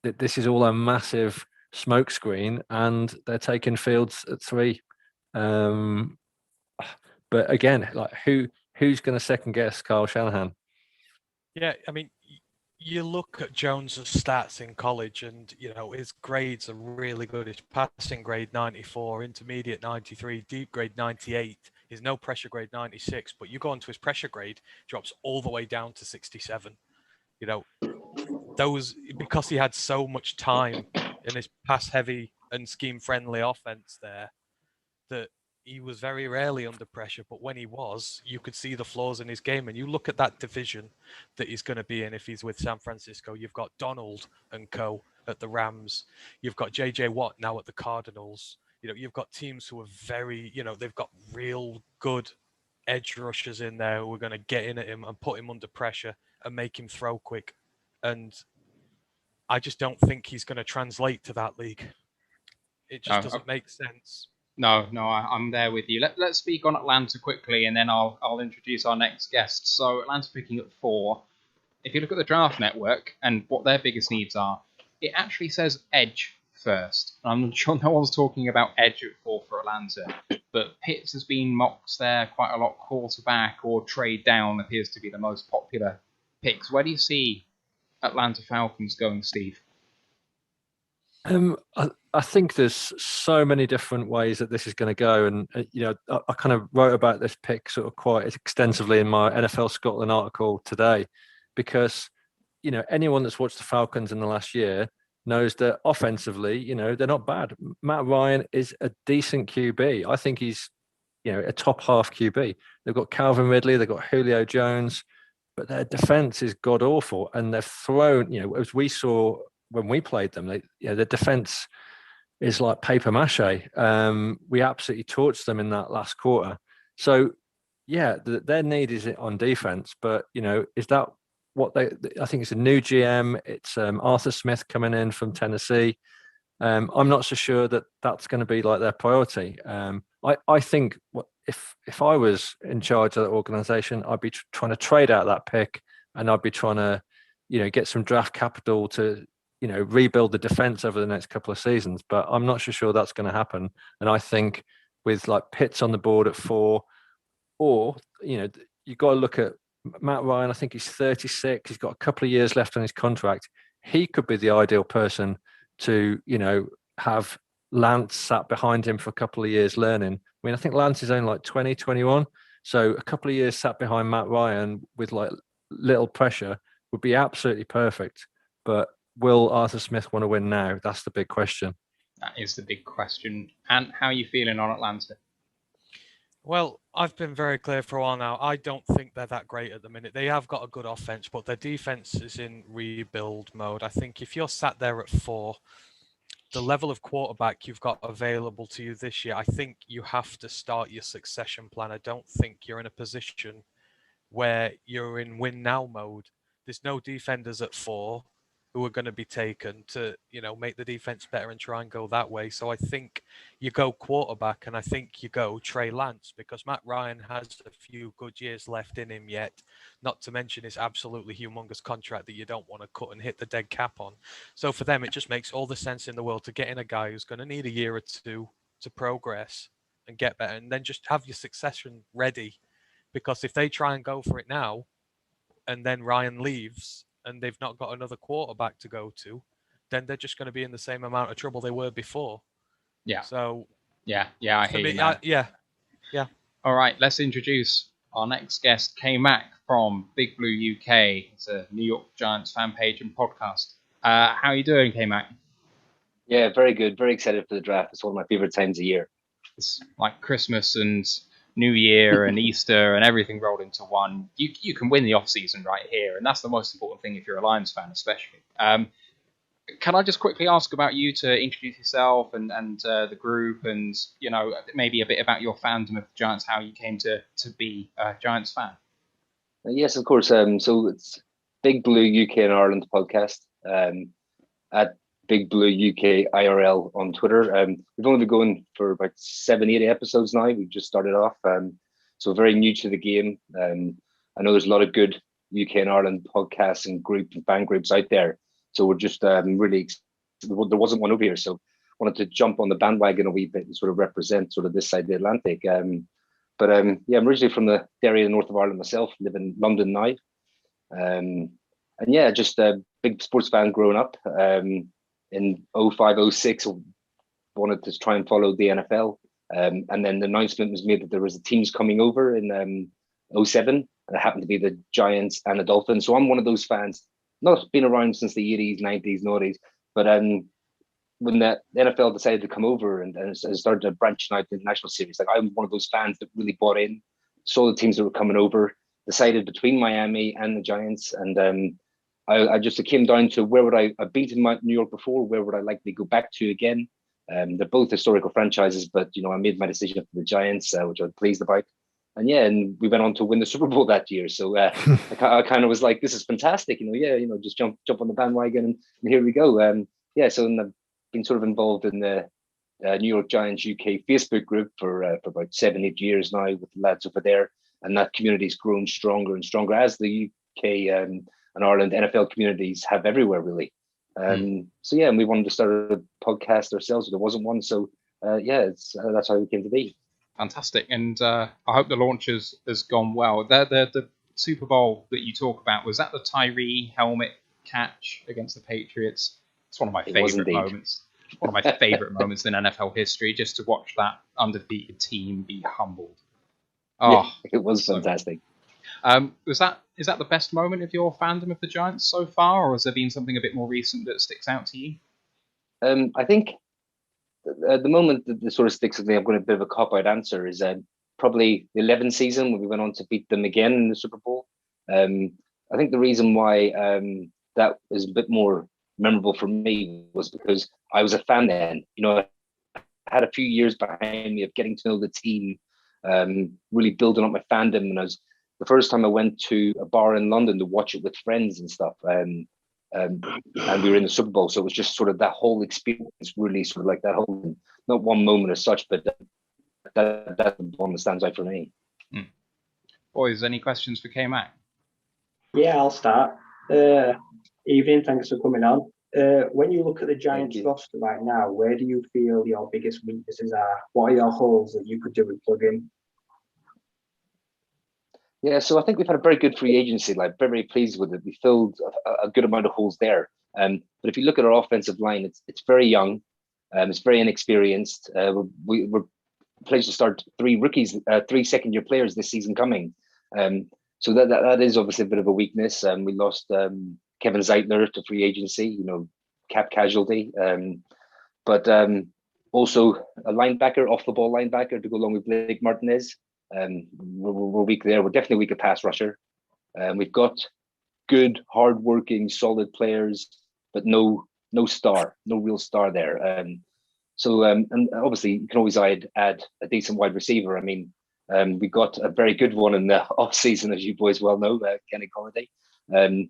this is all a massive smokescreen and they're taking Fields at 3. But again, like who's going to second guess Kyle Shanahan? Yeah, I mean, you look at Jones's stats in college, and his grades are really good. His passing grade 94, intermediate 93, deep grade 98. His no pressure grade 96. But you go onto his pressure grade, drops all the way down to 67. Those, because he had so much time in his pass heavy and scheme friendly offense there, that he was very rarely under pressure, but when he was, you could see the flaws in his game. And you look at that division that he's going to be in if he's with San Francisco. You've got Donald and co at the Rams. You've got JJ Watt now at the Cardinals. You've got teams who are very, they've got real good edge rushers in there who are going to get in at him and put him under pressure and make him throw quick. And I just don't think he's going to translate to that league. It just doesn't make sense. No, I'm there with you. Let's speak on Atlanta quickly, and then I'll introduce our next guest. So Atlanta picking at 4. If you look at the draft network and what their biggest needs are, it actually says edge first. I'm sure no one's talking about edge at 4 for Atlanta, but Pitts has been mocked there quite a lot. Quarterback or trade down appears to be the most popular picks. Where do you see Atlanta Falcons going, Steve? I think there's so many different ways that this is going to go, and I kind of wrote about this pick sort of quite extensively in my NFL Scotland article today, because anyone that's watched the Falcons in the last year knows that offensively, they're not bad. Matt Ryan is a decent QB. I think he's a top half QB. They've got Calvin Ridley, they've got Julio Jones, but their defense is god awful, and they've thrown, as we saw when we played them, the defense is like paper mache. We absolutely torched them in that last quarter. So, yeah, their need is on defense, but is that what I think it's a new GM. It's Arthur Smith coming in from Tennessee. I'm not so sure that that's going to be like their priority. I think if I was in charge of that organization, I'd be trying to trade out that pick, and I'd be trying to, get some draft capital to, rebuild the defense over the next couple of seasons. But I'm not so sure that's going to happen. And I think with like Pitts on the board at 4, or, you've got to look at Matt Ryan. I think he's 36. He's got a couple of years left on his contract. He could be the ideal person to, have Lance sat behind him for a couple of years learning. I mean, I think Lance is only like 20, 21. So a couple of years sat behind Matt Ryan with like little pressure would be absolutely perfect. But will Arthur Smith want to win now? That's the big question. That is the big question. And how are you feeling on Atlanta? Well, I've been very clear for a while now. I don't think they're that great at the minute. They have got a good offense, but their defense is in rebuild mode. I think if you're sat there at 4, the level of quarterback you've got available to you this year, I think you have to start your succession plan. I don't think you're in a position where you're in win now mode. There's no defenders at 4 who are going to be taken to, make the defense better and try and go that way. So I think you go quarterback, and I think you go Trey Lance, because Matt Ryan has a few good years left in him yet, not to mention his absolutely humongous contract that you don't want to cut and hit the dead cap on. So for them, it just makes all the sense in the world to get in a guy who's going to need a year or two to progress and get better, and then just have your succession ready. Because if they try and go for it now, and then Ryan leaves, and they've not got another quarterback to go to, then they're just going to be in the same amount of trouble they were before. Yeah. So. Yeah, I hear you, man. Yeah. All right, let's introduce our next guest, K-Mac from Big Blue UK. It's a New York Giants fan page and podcast. How are you doing, K-Mac? Yeah, very good. Very excited for the draft. It's one of my favorite times of year. it's like Christmas and New Year and Easter and everything rolled into one. You can win the off season right here, and that's the most important thing if you're a Lions fan, especially. Can I just quickly ask about you to introduce yourself and the group, and maybe a bit about your fandom of the Giants, how you came to be a Giants fan? Yes, of course. So it's Big Blue UK and Ireland podcast at Big Blue UK IRL on Twitter. We've only been going for about 7-8 episodes now. We've just started off, so very new to the game. I know there's a lot of good UK and Ireland podcasts and fan groups out there. So we're just really, there wasn't one over here, so wanted to jump on the bandwagon a wee bit and sort of represent sort of this side of the Atlantic. But I'm originally from the area north of Ireland myself, live in London now. And yeah, just a big sports fan growing up. In 05, 06, wanted to try and follow the NFL. And then the announcement was made that there was teams coming over in 07, and it happened to be the Giants and the Dolphins. So I'm one of those fans, not been around since the 80s, 90s, noughties, but when the NFL decided to come over and started to branch out the international series, like I'm one of those fans that really bought in, saw the teams that were coming over, decided between Miami and the Giants, and I just came down to where would I've been to New York before, where would I likely go back to again? They're both historical franchises, but I made my decision for the Giants, which I'm pleased about. And we went on to win the Super Bowl that year. So I kind of was like, this is fantastic, just jump on the bandwagon and here we go. So I've been sort of involved in the New York Giants UK Facebook group for about 7-8 years now with the lads over there, and that community's grown stronger and stronger as the UK and Ireland NFL communities have everywhere really. And we wanted to start a podcast ourselves, but there wasn't one. So that's how we came to be. Fantastic, and I hope the launch has gone well. The Super Bowl that you talk about, was that the Tyree helmet catch against the Patriots? It's one of my favorite moments. One of my favorite moments in NFL history, just to watch that undefeated team be humbled. Oh, it was fantastic. Is that the best moment of your fandom of the Giants so far, or has there been something a bit more recent that sticks out to you? I think the moment that sort of sticks with me, I'm going to a bit of a cop-out answer, is probably the 11th season when we went on to beat them again in the Super Bowl. I think the reason why that is a bit more memorable for me was because I was a fan then. I had a few years behind me of getting to know the team, really building up my fandom. And the first time I went to a bar in London to watch it with friends and stuff. And we were in the Super Bowl, so it was just sort of that whole experience, really sort of like that whole, not one moment as such, but that's one that stands out for me. Boys, any questions for K-Mac? Yeah, I'll start. Evening, thanks for coming on. When you look at the Giants roster right now, where do you feel your biggest weaknesses are? What are your holes that you could do with plug in? Yeah, so I think we've had a very good free agency, like very pleased with it. We filled a good amount of holes there. But if you look at our offensive line, it's very young, it's very inexperienced. We're pleased to start 3 second-year players this season coming. So that is obviously a bit of a weakness. We lost Kevin Zeitler to free agency, cap casualty. But also a linebacker, off the ball linebacker to go along with Blake Martinez. We're weak there. We're definitely weak at pass rusher. We've got good, hardworking, solid players, but no real star there. And obviously you can always add a decent wide receiver. I mean, we got a very good one in the off season, as you boys well know, Kenny Golladay.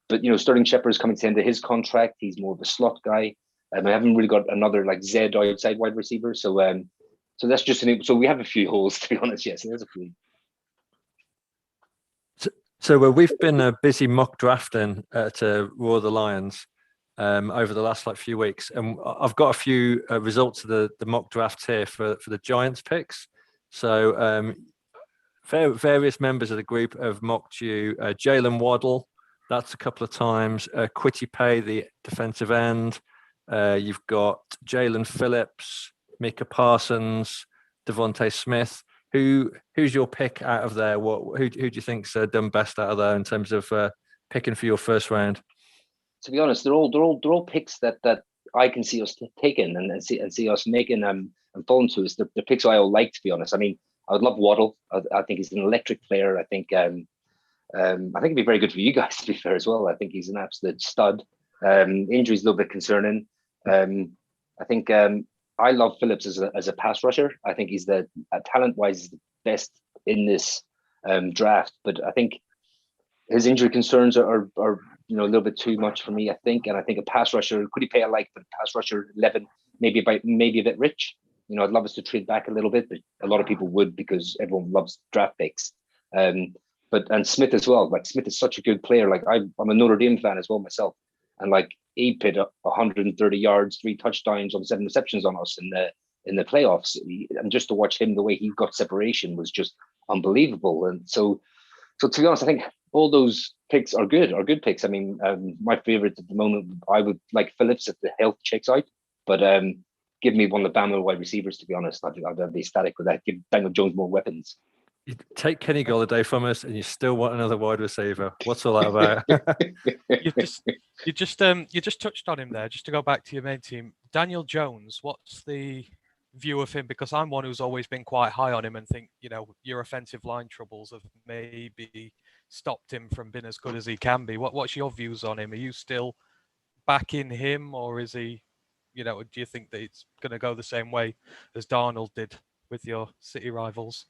But Sterling Shepard's coming to the end of his contract. He's more of a slot guy. I haven't really got another like Z outside wide receiver. So that's just so we have a few holes, to be honest. Yes, there's a few. So we've been busy mock drafting to Roar the Lions over the last few weeks, and I've got a few results of the mock drafts here for the Giants picks. So various members of the group have mocked you. Jalen Waddle, that's a couple of times. Quitty Pay, the defensive end. You've got Jalen Phillips, Micah Parsons, Devontae Smith. Who's your pick out of there? Who do you think's done best out of there in terms of picking for your first round? To be honest, they're all picks that I can see us taking and see us making and falling to is the picks I all like, to be honest. I mean, I would love Waddle. I think he's an electric player. I think it'd be very good for you guys, to be fair, as well. I think he's an absolute stud. Injuries a little bit concerning. I think I love Phillips as a pass rusher. I think he's talent-wise the best in this draft. But I think his injury concerns are a little bit too much for me, I think. And I think a pass rusher, could he pay a pass rusher 11, maybe a bit rich? I'd love us to trade back a little bit, but a lot of people would because everyone loves draft picks. And Smith as well. Like, Smith is such a good player. Like, I'm a Notre Dame fan as well myself, and like, he put up 130 yards, 3 touchdowns on 7 receptions on us in the playoffs. And just to watch him, the way he got separation was just unbelievable. And so to be honest, I think all those picks are good picks. I mean, my favorite at the moment, I would like Phillips if the health checks out, but give me one of the Bama wide receivers, to be honest. I'd be ecstatic with that. Give Daniel Jones more weapons. You take Kenny Golladay from us, and you still want another wide receiver. What's all that about? You just touched on him there. Just to go back to your main team, Daniel Jones. What's the view of him? Because I'm one who's always been quite high on him and think your offensive line troubles have maybe stopped him from being as good as he can be. What's your views on him? Are you still backing him, or is he? Do you think that it's going to go the same way as Darnold did with your city rivals?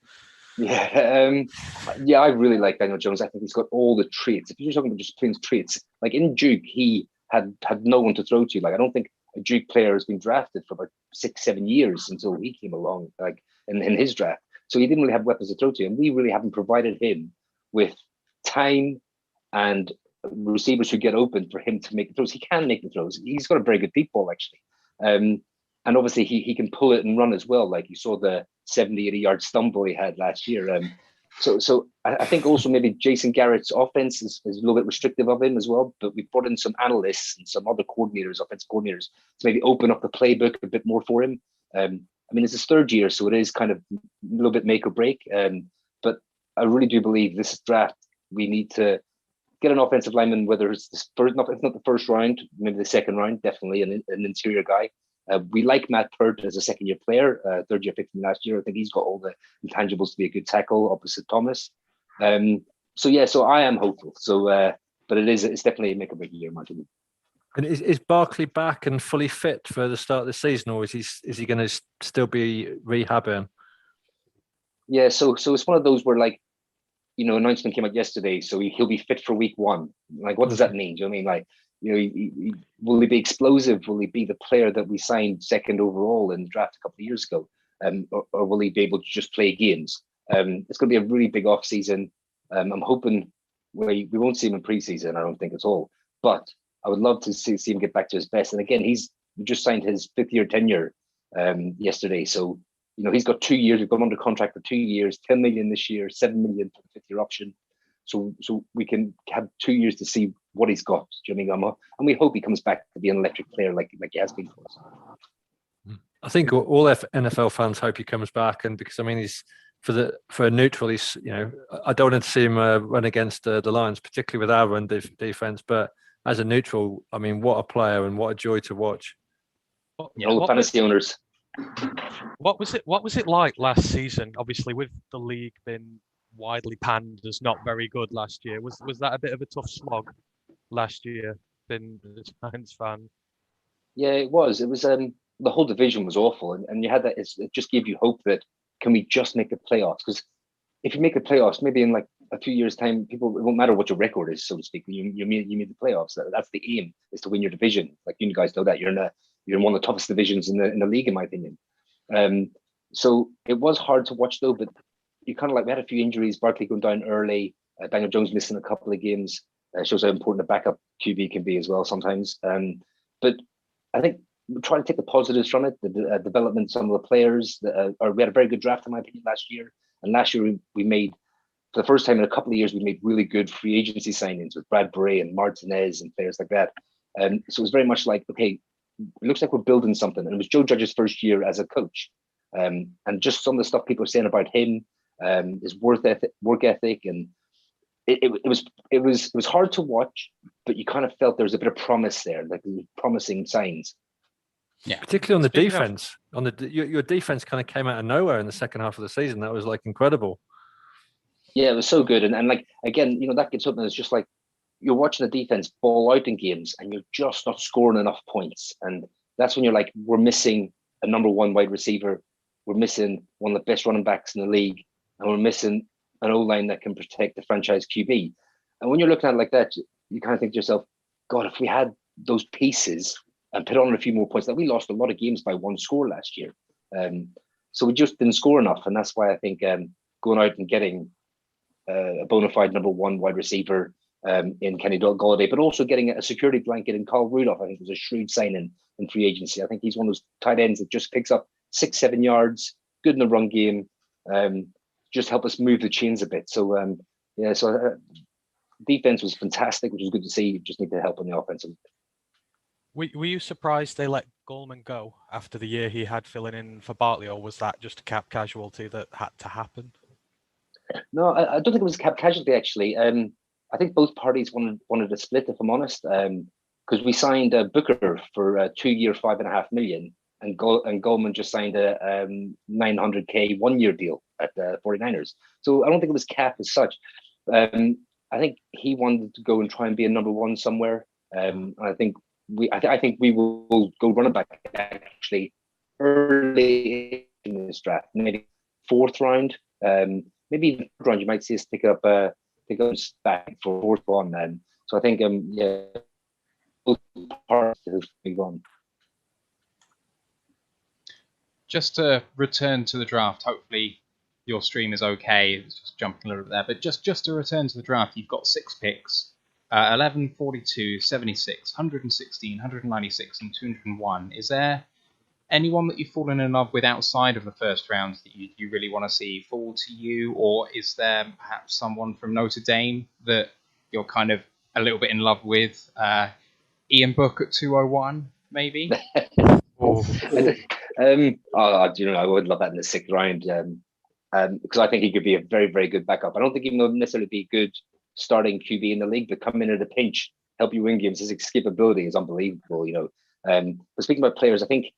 Yeah, I really like Daniel Jones. I think he's got all the traits. If you're talking about just plain traits, like in Duke, he had no one to throw to. Like, I don't think a Duke player has been drafted for about 6-7 years until he came along, like in his draft. So he didn't really have weapons to throw to, and we really haven't provided him with time and receivers who get open for him to make the throws. He can make the throws. He's got a very good deep ball, actually. And obviously he can pull it and run as well. Like, you saw the 70-80 yard stumble he had last year. So I think also maybe Jason Garrett's offense is a little bit restrictive of him as well. But we brought in some analysts and some other coordinators, offensive coordinators, to maybe open up the playbook a bit more for him. I mean, it's his 3rd year, so it is kind of a little bit make or break. But I really do believe this draft, we need to get an offensive lineman, whether it's if not the first round, maybe the 2nd round, definitely an interior guy. We like Matt Pert as a 2nd-year player, 3rd-year pick from last year. I think he's got all the intangibles to be a good tackle opposite Thomas. So I am hopeful. But it's definitely a make or break year, in my opinion. And is Barkley back and fully fit for the start of the season, or is he going to still be rehabbing? Yeah, so it's one of those where, like, announcement came out yesterday, so he'll be fit for week 1. Like, what does that mean? Do you know what I mean? Like, will he be explosive? Will he be the player that we signed 2nd overall in the draft a couple of years ago? Or will he be able to just play games? It's going to be a really big off season. I'm hoping we won't see him in preseason, I don't think at all. But I would love to see him get back to his best. And again, we just signed his 5th-year tenure yesterday. So, he's got 2 years. We've got him under contract for 2 years, 10 million this year, 7 million for the 5th-year option. So we can have 2 years to see what he's got. Do you know what I mean? And we hope he comes back to be an electric player like he has been for us. I think all NFL fans hope he comes back, and because, I mean, he's for a neutral, he's I don't want to see him run against the Lions, particularly with our run defense. But as a neutral, I mean, what a player and what a joy to watch. All the fantasy owners. What was it like last season? Obviously, with the league being widely panned as not very good last year, was that a bit of a tough slog last year? Being a Giants fan. Yeah, it was. The whole division was awful, and you had that. It just gave you hope that, can we just make the playoffs? Because if you make the playoffs, maybe in like a few years' time, it won't matter what your record is, so to speak. You made the playoffs. That's the aim, is to win your division. Like, you guys know that you're in one of the toughest divisions in the league, in my opinion. So it was hard to watch though. But you kind of we had a few injuries. Barkley going down early. Daniel Jones missing a couple of games. Shows how important a backup QB can be as well sometimes. But I think we're trying to take the positives from it. The development, some of the players. We had a very good draft, in my opinion, last year. And last year we made, for the first time in a couple of years, we made really good free agency signings with Brad Bray and Martinez and players like that. So it was very much like, okay, it looks like we're building something. And it was Joe Judge's first year as a coach. And just some of the stuff people are saying about him, his work ethic, and it was hard to watch, but you kind of felt there was a bit of promise there, like promising signs. Yeah, particularly on the Speaking of- defense. Your defense kind of came out of nowhere in the second half of the season. That was like incredible. Yeah, it was so good. And like, again, that gets something that's just like, you're watching the defense ball out in games and you're just not scoring enough points. And that's when you're like, we're missing a number one wide receiver. We're missing one of the best running backs in the league. And we're missing an O-line that can protect the franchise QB. And when you're looking at it like that, you kind of think to yourself, God, if we had those pieces and put on a few more points, that we lost a lot of games by one score last year. So we just didn't score enough. And that's why I think going out and getting a bona fide number one wide receiver in Kenny Golladay, but also getting a security blanket in Carl Rudolph, I think was a shrewd signing in free agency. I think he's one of those tight ends that just picks up 6-7 yards, good in the run game, just help us move the chains a bit. So defense was fantastic, which was good to see. Just need to help on the offensive. Were you surprised they let Goldman go after the year he had filling in for Bartley, or was that just a cap casualty that had to happen? No, I don't think it was cap casualty, actually. I think both parties wanted to split, if I'm honest, because we signed Booker for a 2-year, $5.5 million, and Goldman just signed a $900K 1-year deal at the 49ers. So I don't think it was cap as such. I think he wanted to go and try and be a number one somewhere. I think we will go running back actually early in this draft, maybe 4th round. Maybe even 3rd round, you might see us pick up back for 4th one. So I think both parts have been gone. Just to return to the draft, hopefully your stream is okay. It's just jumping a little bit there, but just to return to the draft, you've got 6 picks: 11, 42, 76, 116, 196, and 201. Is there anyone that you've fallen in love with outside of the first round that you really want to see fall to you, or is there perhaps someone from Notre Dame that you're kind of a little bit in love with? Ian Book at 201, maybe? I would love that in the 6th round, because I think he could be a very, very good backup. I don't think he will necessarily be a good starting QB in the league, but come in at a pinch, help you win games. His escapability is unbelievable, But speaking about players, I think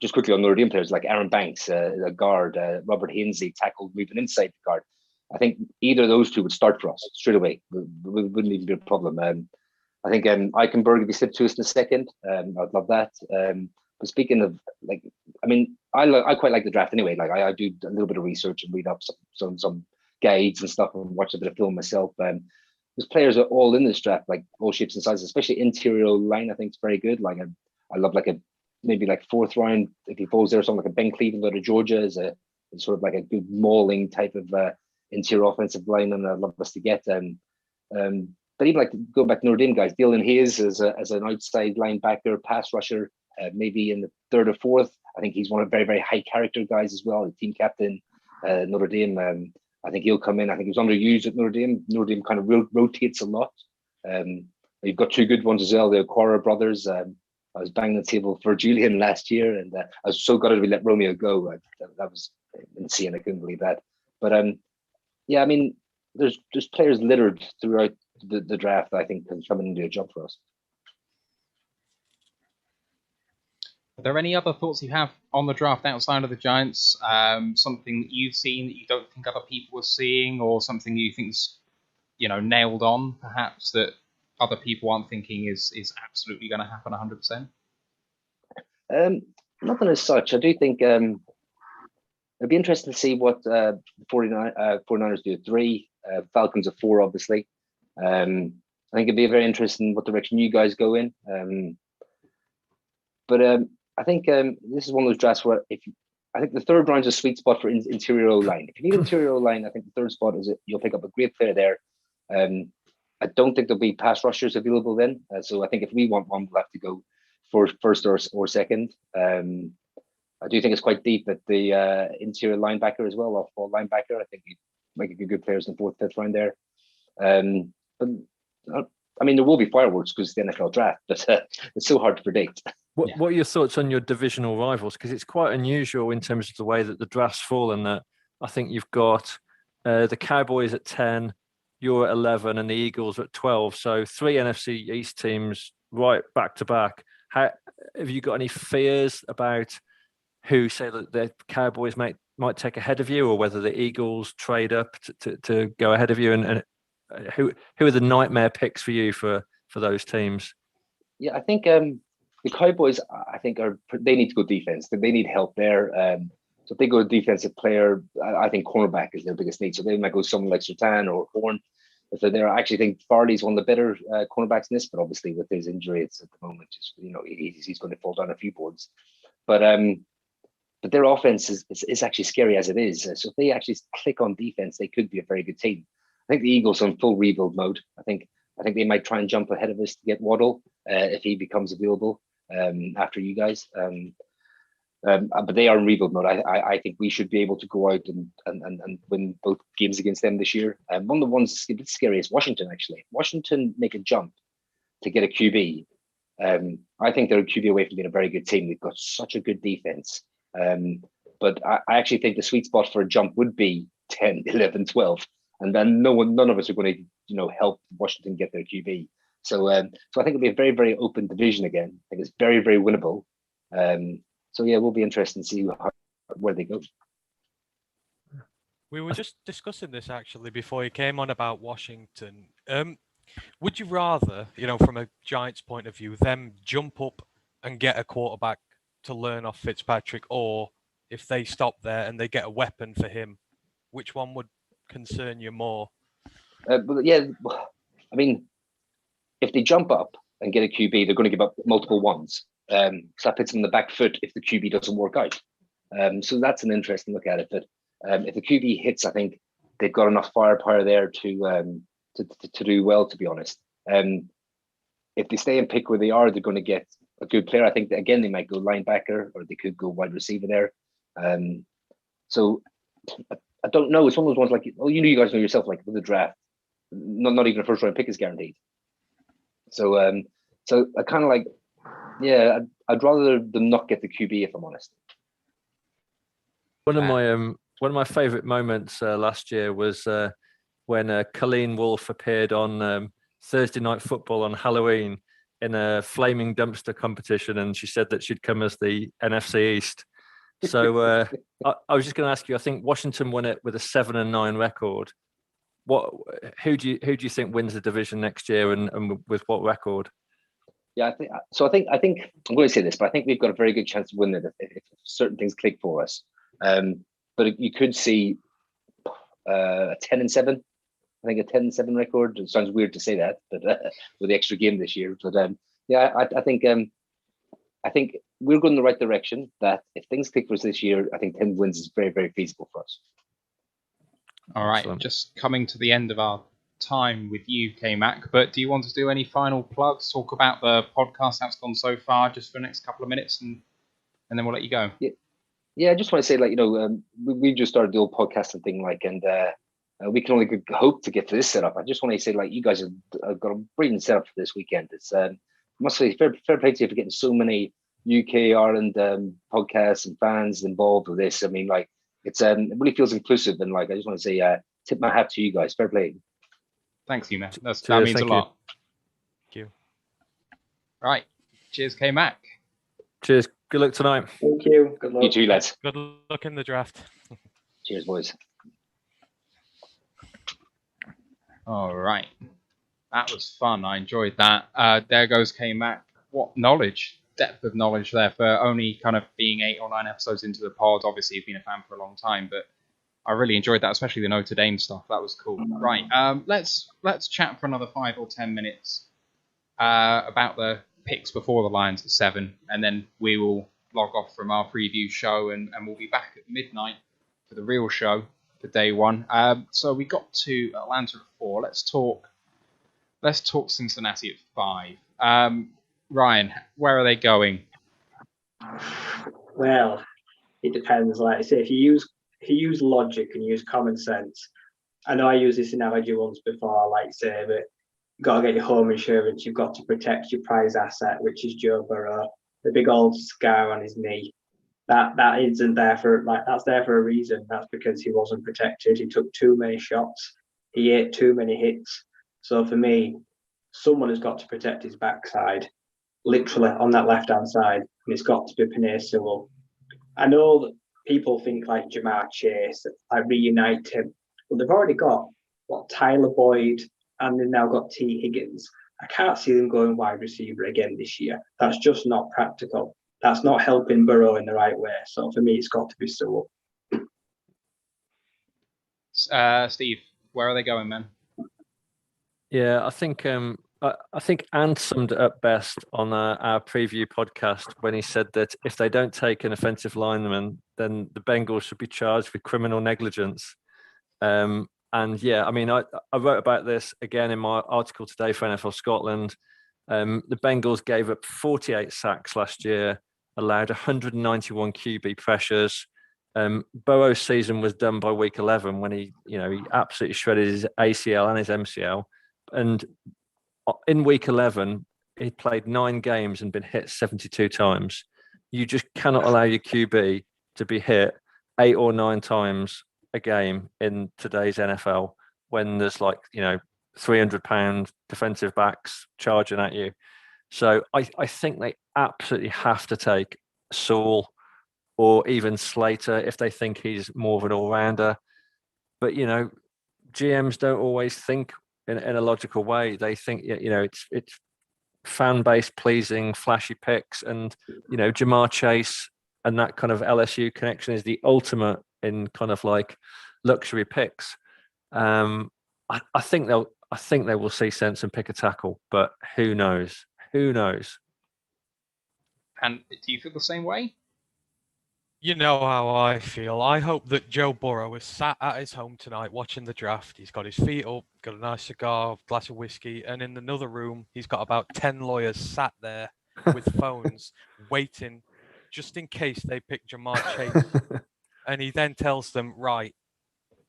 just quickly on Notre Dame players like Aaron Banks, a guard, Robert Hainsey, tackled moving inside the guard. I think either of those two would start for us straight away. It wouldn't even be a problem. I think Eichenberg, if he slipped to us in a second, I'd love that. But speaking of, I quite like the draft anyway. Like I do a little bit of research and read up some guides and stuff and watch a bit of film myself. There's players are all in this draft, like all shapes and sizes, especially interior line. I think it's very good. Like I love maybe 4th round if he falls there, something like a Ben Cleveland out of Georgia is sort of like a good mauling type of interior offensive lineman. I'd love us to get. But even going back to Notre Dame guys, Dylan Hayes as an outside linebacker, pass rusher, maybe in the 3rd or 4th. I think he's one of very, very high character guys as well. The team captain, Notre Dame. I think he'll come in. I think he was underused at Notre Dame. Notre Dame kind of rotates a lot. You've got 2 good ones as well. The Aquara brothers. I was banging the table for Julian last year, and I was so gutted we let Romeo go. That was insane. I couldn't believe that. But there's players littered throughout the draft. I think can come in and do a job for us. Are there any other thoughts you have on the draft outside of the Giants? Something that you've seen that you don't think other people are seeing, or something you think's nailed on, perhaps, that other people aren't thinking is absolutely going to happen 100%? Nothing as such. I do think it'd be interesting to see what 49ers do at 3, Falcons at 4, obviously. I think it'd be very interesting what direction you guys go in. But I think this is one of those drafts where I think the 3rd round is a sweet spot for interior O-line. If you need interior O-line, I think the 3rd spot is you'll pick up a great player there. I don't think there'll be pass rushers available then. So I think if we want one, we'll have to go for 1st or 2nd. I do think it's quite deep at the interior linebacker as well, off-ball linebacker. I think he might get good players in the 4th, 5th round there. But there will be fireworks because it's the NFL draft, but it's so hard to predict. What are your thoughts on your divisional rivals? Because it's quite unusual in terms of the way that the draft's fallen. That I think you've got the Cowboys at 10, you're at 11, and the Eagles at 12. So 3 NFC East teams right back to back. have you got any fears about who, say, that the Cowboys might take ahead of you, or whether the Eagles trade up to go ahead of you, and who are the nightmare picks for you for those teams? Yeah, I think the Cowboys, I think, they need to go defense. They need help there. So if they go a defensive player, I think cornerback is their biggest need. So they might go someone like Surtain or Horn. If they're there, I actually think Farley's one of the better cornerbacks in this, but obviously with his injury, it's at the moment just he's going to fall down a few boards. But their offense is actually scary as it is. So if they actually click on defense, they could be a very good team. I think the Eagles are in full rebuild mode. I think they might try and jump ahead of us to get Waddle if he becomes available after you guys. But they are in rebuild mode. I think we should be able to go out and win both games against them this year. One of the ones that's a bit scary is Washington, actually. Washington make a jump to get a QB. I think they're a QB away from being a very good team. They've got such a good defense. But I actually think the sweet spot for a jump would be 10, 11, 12. And then none of us are going to help Washington get their QB. So I think it'll be a very, very open division again. I think it's very, very winnable. So yeah, it will be interesting to see where they go. We were just discussing this actually before you came on about Washington. Would you rather, from a Giants point of view, them jump up and get a quarterback to learn off Fitzpatrick, or if they stop there and they get a weapon for him, which one would concern you more? But yeah, I mean, if they jump up and get a QB, they're going to give up multiple ones. So that puts them in the back foot if the QB doesn't work out. So that's an interesting look at it. But if the QB hits, I think they've got enough firepower there to do well, to be honest. If they stay and pick where they are, they're going to get a good player. I think that, again, they might go linebacker, or they could go wide receiver there. So I don't know. It's one of those ones like, you guys know yourself, like with the draft, not even a first round pick is guaranteed. So I kind of like, yeah, I'd rather them not get the QB, if I'm honest. One of my favourite moments last year was when Colleen Wolfe appeared on Thursday Night Football on Halloween in a flaming dumpster competition, and she said that she'd come as the NFC East. So I was just going to ask you. I think Washington won it with a 7-9 record. Who do you think wins the division next year, and with what record? Yeah, I think I'm going to say this, but I think we've got a very good chance of winning it if certain things click for us. But you could see a 10-7. I think a 10-7 record. It sounds weird to say that, but with the extra game this year. But yeah, I think we're going in the right direction. That if things click for us this year, I think 10 wins is very, very feasible for us. All right, Excellent. Just coming to the end of our time with you, K-Mac, but do you want to do any final plugs, talk about the podcast that's gone so far just for the next couple of minutes, and then we'll let you go? Yeah, I just want to say, we just started the old podcasting thing, and we can only hope to get to this setup. I just want to say, you guys have got a brilliant setup for this weekend. It's I must say, fair play to you for getting so many UK, Ireland podcasts and fans involved with this. I mean, it really feels inclusive, and I just want to say, tip my hat to you guys. Fair play. Thanks, you, man. That Cheers, means a thank lot. Thank you. Right. Cheers, K-Mac. Cheers. Good luck tonight. Thank you. Good luck. You too, lads. Good luck in the draft. Cheers, boys. All right. That was fun. I enjoyed that. There goes K-Mac. What knowledge, depth of knowledge there for only kind of being 8 or 9 episodes into the pod. Obviously, you've been a fan for a long time, but I really enjoyed that, especially the Notre Dame stuff. That was cool. Right. Let's chat for another 5 or 10 minutes about the picks before the Lions at 7, and then we will log off from our preview show, and we'll be back at midnight for the real show for day 1. So we got to Atlanta at 4. Let's talk Cincinnati at 5. Ryan, where are they going? Well, it depends. Like I say, if you use logic and use common sense, I know I used this analogy once before, like say, but you've got to get your home insurance, you've got to protect your prize asset, which is Joe Burrow, the big old scar on his knee. That isn't there that's there for a reason. That's because he wasn't protected. He took too many shots. He ate too many hits. So for me, someone has got to protect his backside. literally on that left-hand side, and it's got to be Panay Sewell. I know that people think like Jamar Chase, like reunite him, but they've already got Tyler Boyd, and they've now got T. Higgins. I can't see them going wide receiver again this year. That's just not practical. That's not helping Burrow in the right way. So for me, it's got to be Sewell. Steve, where are they going, man? Yeah, I think Ant summed it up best on our preview podcast when he said that if they don't take an offensive lineman, then the Bengals should be charged with criminal negligence. And yeah, I mean, I wrote about this again in my article today for NFL Scotland. The Bengals gave up 48 sacks last year, allowed 191 QB pressures. Burrow's season was done by week 11 when he absolutely shredded his ACL and his MCL. And in week 11, he played 9 games and been hit 72 times. You just cannot allow your QB to be hit 8 or 9 times a game in today's NFL when there's 300-pound defensive backs charging at you. So I think they absolutely have to take Sewell or even Slater if they think he's more of an all-rounder. But, GMs don't always think in a logical way. They think, it's fan base pleasing, flashy picks, and Jamar Chase and that kind of LSU connection is the ultimate in kind of like luxury picks. I think they will see sense and pick a tackle, but who knows? Who knows? And do you feel the same way? You know how I feel. I hope that Joe Burrow is sat at his home tonight watching the draft. He's got his feet up, got a nice cigar, glass of whiskey, and in another room, he's got about 10 lawyers sat there with phones waiting just in case they pick Jamar Chase. And he then tells them, right,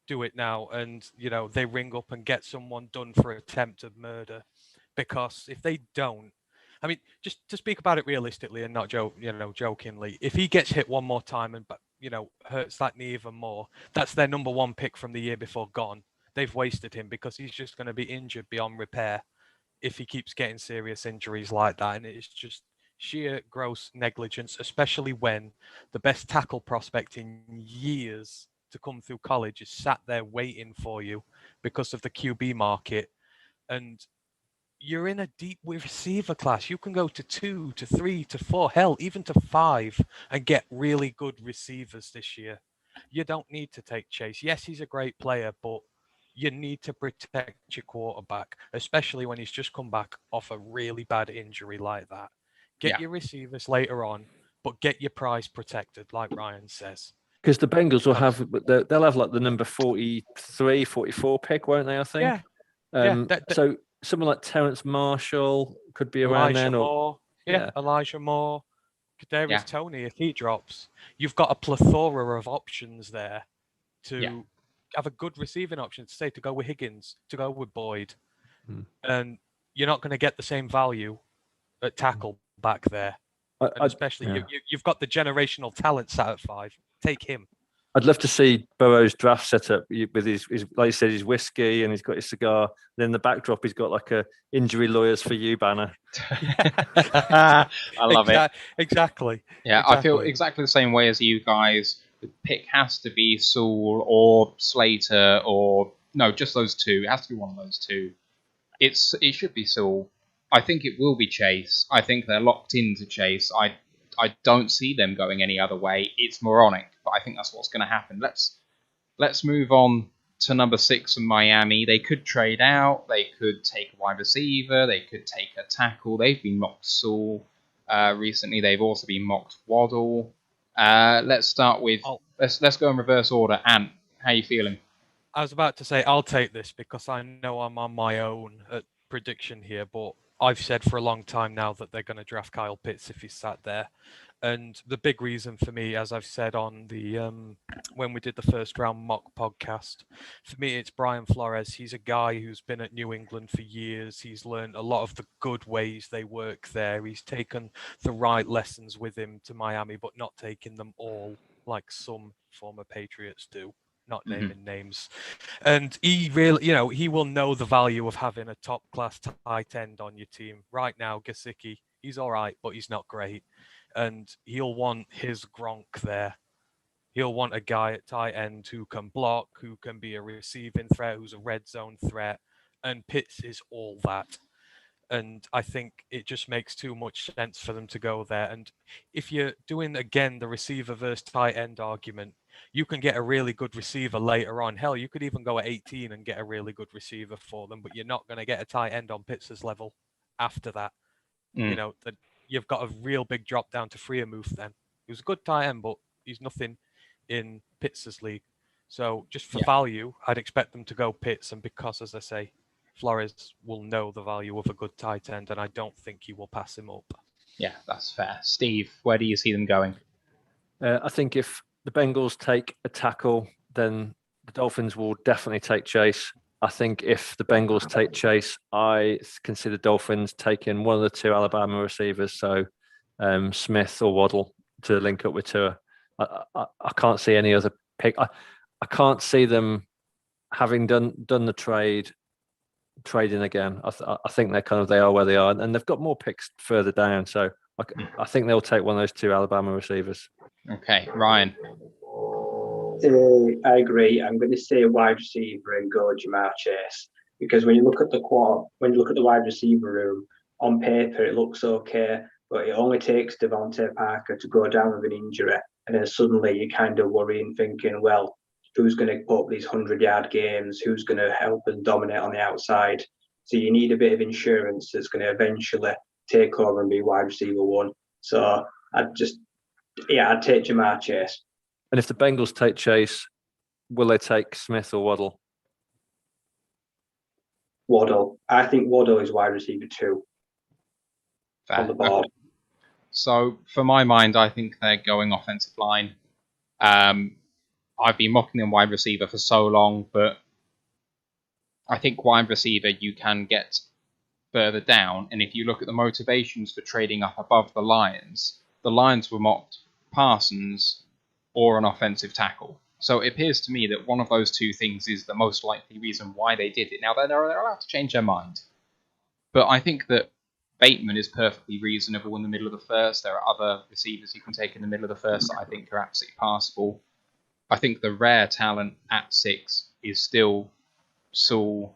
do it now. And, they ring up and get someone done for attempted murder. Because if they don't, I mean, just to speak about it realistically and not jokingly, if he gets hit one more time and hurts that knee even more, that's their number 1 pick from the year before gone. They've wasted him because he's just going to be injured beyond repair if he keeps getting serious injuries like that. And it's just sheer gross negligence, especially when the best tackle prospect in years to come through college is sat there waiting for you because of the QB market. And you're in a deep receiver class. You can go to 2 to 3 to 4, hell, even to 5 and get really good receivers this year. You don't need to take Chase. Yes, he's a great player, but you need to protect your quarterback, especially when he's just come back off a really bad injury like that. Get your receivers later on, but get your prize protected, like Ryan says. Because the Bengals will have, they'll have like the number 43, 44 pick, won't they, I think? Yeah. So someone like Terrence Marshall could be around then. Elijah Moore. Kadarius Toney, if he drops. You've got a plethora of options there to have a good receiving option, to go with Higgins, to go with Boyd. And you're not going to get the same value at tackle back there. Especially, you've got the generational talent sat at 5. Take him. I'd love to see Burrow's draft setup with his like you said, his whiskey and he's got his cigar. Then the backdrop, he's got like a injury lawyers for you banner. I love it. Exactly. Yeah, exactly. I feel exactly the same way as you guys. The pick has to be Sewell or Slater or no, just those 2. It has to be one of those 2. It should be Sewell. I think it will be Chase. I think they're locked into Chase. I don't see them going any other way. It's moronic, but I think that's what's going to happen. Let's move on to number 6 in Miami. They could trade out. They could take a wide receiver. They could take a tackle. They've been mocked Sewell recently. They've also been mocked Waddle. Let's start with let's go in reverse order. Ant, how are you feeling? I was about to say I'll take this because I know I'm on my own prediction here, but I've said for a long time now that they're going to draft Kyle Pitts if he's sat there. And the big reason for me, as I've said on the when we did the first round mock podcast, for me it's Brian Flores. He's a guy who's been at New England for years. He's learned a lot of the good ways they work there. He's taken the right lessons with him to Miami, but not taking them all like some former Patriots do. Not naming names. And he really, he will know the value of having a top-class tight end on your team. Right now, Gesicki, He's all right, but he's not great. And he'll want his Gronk there. He'll want a guy at tight end who can block, who can be a receiving threat, who's a red zone threat. And Pitts is all that. And I think it just makes too much sense for them to go there. And if you're doing, again, the receiver versus tight end argument, you can get a really good receiver later on. Hell, you could even go at 18 and get a really good receiver for them, but you're not going to get a tight end on Pitts' level after that. You know, that you've got a real big drop down to Freiermuth then. He was a good tight end, but he's nothing in Pitts' league. So just for value, I'd expect them to go Pitts. And because, as I say, Flores will know the value of a good tight end, and I don't think he will pass him up. Yeah, that's fair. Steve, where do you see them going? I think if the Bengals take a tackle, then the Dolphins will definitely take Chase. I think if the Bengals take Chase, I consider Dolphins taking one of the two Alabama receivers, so Smith or Waddle, to link up with Tua. I can't see any other pick. I can't see them having done the trading again. I think they are where they are, and they've got more picks further down. So I think they'll take one of those two Alabama receivers. Okay, Ryan. I agree. I'm going to say wide receiver and go Jamar Chase, because when you look at the wide receiver room, on paper it looks okay, but it only takes Devontae Parker to go down with an injury, and then suddenly you're kind of worrying, thinking, well, who's going to put up these 100-yard games? Who's going to help and dominate on the outside? So you need a bit of insurance that's going to eventually take over and be wide receiver one. So I'd take Jamar Chase. And if the Bengals take Chase, will they take Smith or Waddle? Waddle. I think Waddle is wide receiver 2 on the board. So for my mind, I think they're going offensive line. I've been mocking them wide receiver for so long, but I think wide receiver you can get further down. And if you look at the motivations for trading up above the Lions were mocked Parsons or an offensive tackle. So it appears to me that one of those two things is the most likely reason why they did it. Now, they're allowed to change their mind. But I think that Bateman is perfectly reasonable in the middle of the first. There are other receivers you can take in the middle of the first that I think are absolutely passable. I think the rare talent at 6 is still Sewell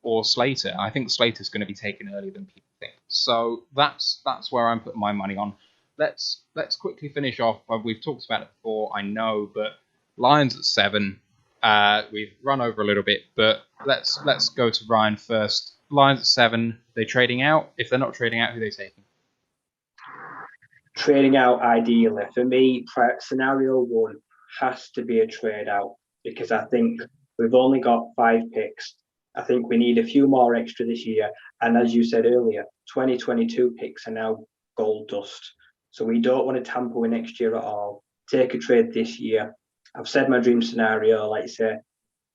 or Slater. I think Slater's going to be taken earlier than people think. So that's where I'm putting my money on. Let's quickly finish off. We've talked about it before, I know, but Lions at 7. We've run over a little bit, but let's go to Ryan first. Lions at 7. They trading out? If they're not trading out, who are they taking? Trading out, ideally. For me, scenario 1 has to be a trade out, because I think we've only got 5 picks. I think we need a few more extra this year. And as you said earlier, 2022 picks are now gold dust. So we don't want to tamper with next year at all. Take a trade this year. I've said my dream scenario, like you say,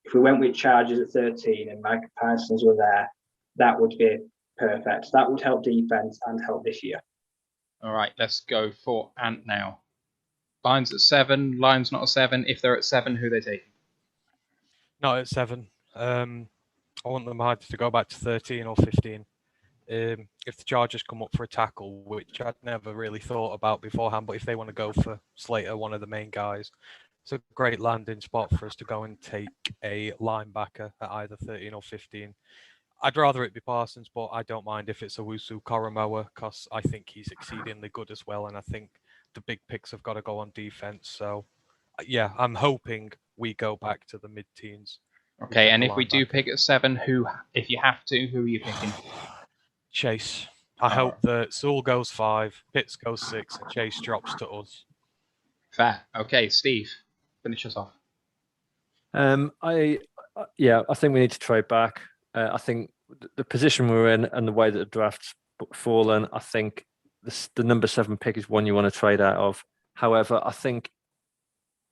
if we went with Chargers at 13 and Micah Parsons were there, that would be perfect. That would help defense and help this year. All right, let's go for Ant now. Lions at 7. Lions not at 7. If they're at 7, who are they taking? Not at 7. I want them either to go back to 13 or 15. If the Chargers come up for a tackle, which I'd never really thought about beforehand, but if they want to go for Slater, one of the main guys, it's a great landing spot for us to go and take a linebacker at either 13 or 15. I'd rather it be Parsons, but I don't mind if it's Owusu Koromoa, because I think he's exceedingly good as well, and I think the big picks have got to go on defense. So, yeah, I'm hoping we go back to the mid-teens. Okay, and if we do pick at 7, if you have to, who are you picking? Chase. I hope that Sewell goes 5, Pitts goes 6, and Chase drops to us. Fair. Okay, Steve, finish us off. I think we need to trade back. I think the position we're in and the way that the draft's fallen, I think the number 7 pick is one you want to trade out of. However, I think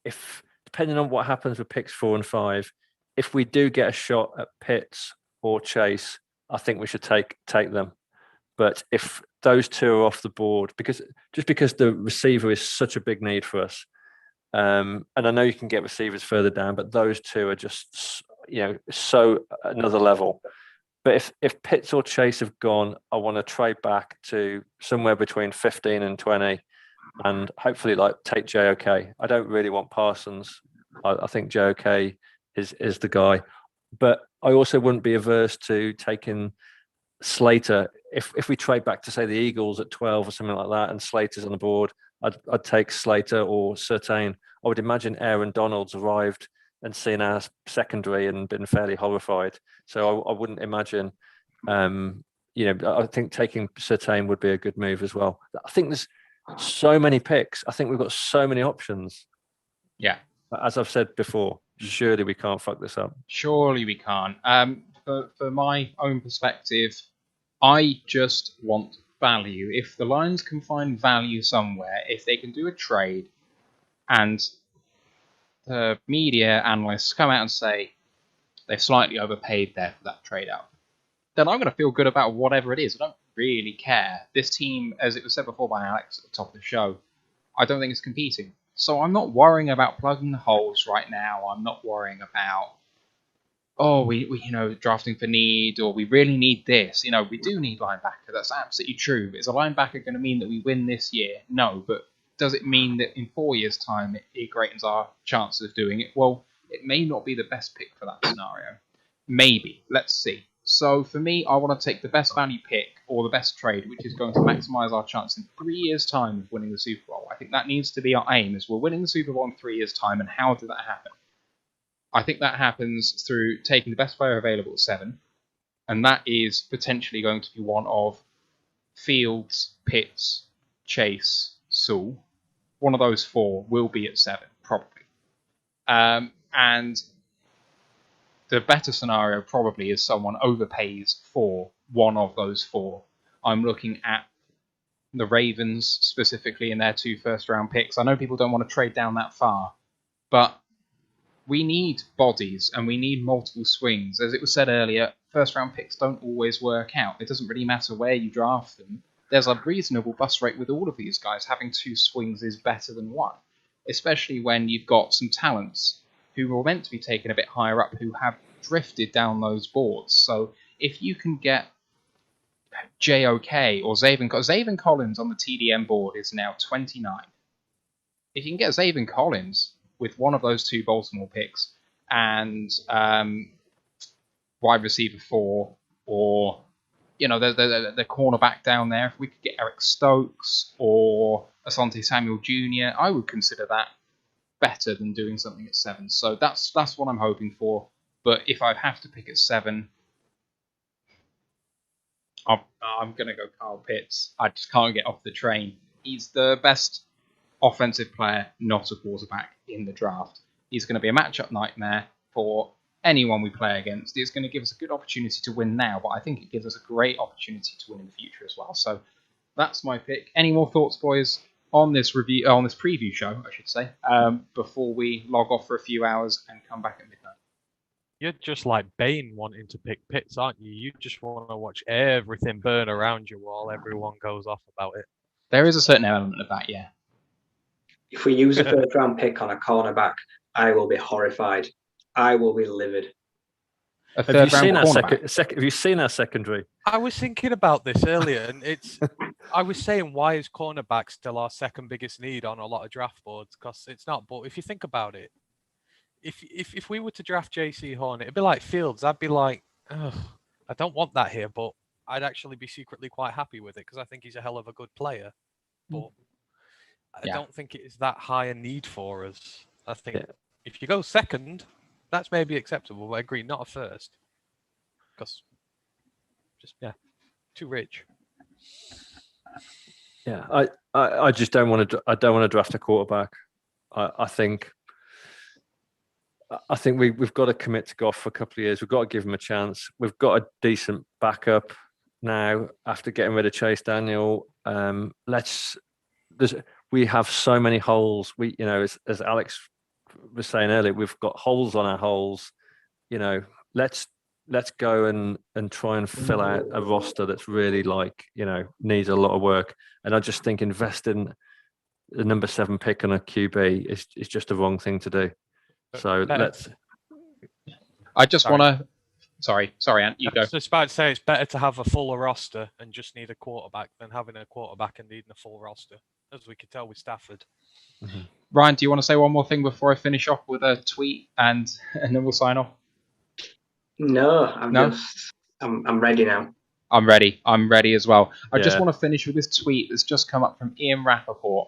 if, depending on what happens with picks 4 and 5, if we do get a shot at Pitts or Chase, I think we should take them. But if those two are off the board, because the receiver is such a big need for us, and I know you can get receivers further down, but those two are just so another level. But if Pitts or Chase have gone, I want to trade back to somewhere between 15 and 20, and hopefully like take JOK. I don't really want Parsons. I think JOK is the guy, but I also wouldn't be averse to taking Slater. If we trade back to say the Eagles at 12 or something like that, and Slater's on the board, I'd take Slater or Surtain. I would imagine Aaron Donald's arrived and seen our secondary and been fairly horrified. So I wouldn't imagine, I think taking Surtain would be a good move as well. I think there's so many picks. I think we've got so many options. Yeah. As I've said before, surely we can't fuck this up. Surely we can't. For my own perspective, I just want value. If the Lions can find value somewhere, if they can do a trade and the media analysts come out and say they've slightly overpaid there for that trade out, then I'm going to feel good about whatever it is. I don't really care. This team, as it was said before by Alex at the top of the show, I don't think it's competing. So I'm not worrying about plugging the holes right now. I'm not worrying about, we drafting for need, or we really need this. We do need linebacker. That's absolutely true. But is a linebacker going to mean that we win this year? No. But does it mean that in 4 years' time it greatens our chances of doing it? Well, it may not be the best pick for that scenario. Maybe. Let's see. So for me, I want to take the best value pick or the best trade, which is going to maximise our chance in 3 years' time of winning the Super Bowl. I think that needs to be our aim, is we're winning the Super Bowl in 3 years' time, and how did that happen? I think that happens through taking the best player available at 7, and that is potentially going to be one of Fields, Pitts, Chase, Sewell. One of those 4 will be at 7, probably. And the better scenario probably is someone overpays for one of those 4. I'm looking at the Ravens specifically in their 2 first-round picks. I know people don't want to trade down that far, but we need bodies and we need multiple swings. As it was said earlier, first-round picks don't always work out. It doesn't really matter where you draft them. There's a reasonable bust rate with all of these guys. Having 2 swings is better than 1, especially when you've got some talents who were meant to be taken a bit higher up, who have drifted down those boards. So if you can get JOK or Zaven Collins on the TDM board is now 29. If you can get Zaven Collins with one of those 2 Baltimore picks and wide receiver 4, or the cornerback down there, if we could get Eric Stokes or Asante Samuel Jr., I would consider that better than doing something at 7. So that's what I'm hoping for. But if I have to pick at 7, I'm going to go Kyle Pitts. I just can't get off the train. He's the best offensive player, not a quarterback, in the draft. He's going to be a matchup nightmare for anyone we play against. It's going to give us a good opportunity to win now, but I think it gives us a great opportunity to win in the future as well. So that's my pick. Any more thoughts, boys, on this preview show, I should say, before we log off for a few hours and come back at midnight? You're just like Bane wanting to pick Pitts, aren't you? You just want to watch everything burn around you while everyone goes off about it. There is a certain element of that, yeah. If we use a first-round pick on a cornerback, I will be horrified. I will be livid. Have you seen our secondary? I was thinking about this earlier, and I was saying, why is cornerback still our second biggest need on a lot of draft boards? Because it's not. But if you think about it, if we were to draft JC Horn, it'd be like Fields. I'd be like, ugh, I don't want that here, but I'd actually be secretly quite happy with it because I think he's a hell of a good player. But I don't think it is that high a need for us. I think if you go second, that's maybe acceptable. But I agree, not a first, because too rich. Yeah, I just don't want to. I don't want to draft a quarterback. I think we've got to commit to Goff for a couple of years. We've got to give him a chance. We've got a decent backup now after getting rid of Chase Daniel. We have so many holes. As Alex was saying earlier, we've got holes on our holes. Let's go and try and fill out a roster that's really needs a lot of work. And I just think investing the number 7 pick on a QB is just the wrong thing to do. So let's. I just want to Sorry, Ant, you I go. was just about to say it's better to have a full roster and just need a quarterback than having a quarterback and needing a full roster, as we could tell with Stafford. Mm-hmm. Ryan, do you want to say one more thing before I finish off with a tweet and then we'll sign off? No, I'm ready now. I'm ready. I'm ready as well. I just Yeah. want to finish with this tweet that's just come up from Ian Rappaport.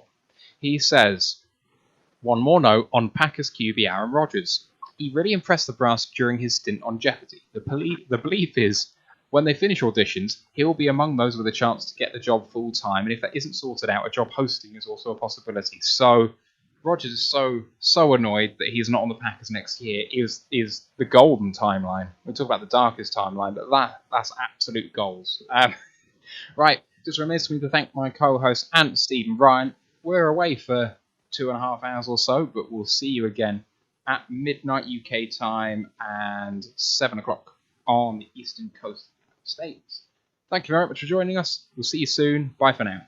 He says, one more note on Packers QB Aaron Rodgers. He really impressed the brass during his stint on Jeopardy. The belief is, when they finish auditions, he'll be among those with a chance to get the job full time. And if that isn't sorted out, a job hosting is also a possibility. So Rodgers is so annoyed that he's not on the Packers next year. Is the golden timeline. We'll talk about the darkest timeline, but that's absolute goals. Right, just remains for me to thank my co-hosts Ant, Steve and Ryan. We're away for 2.5 hours or so, but we'll see you again at midnight UK time and 7 o'clock on the eastern coast of the States. Thank you very much for joining us. We'll see you soon. Bye for now.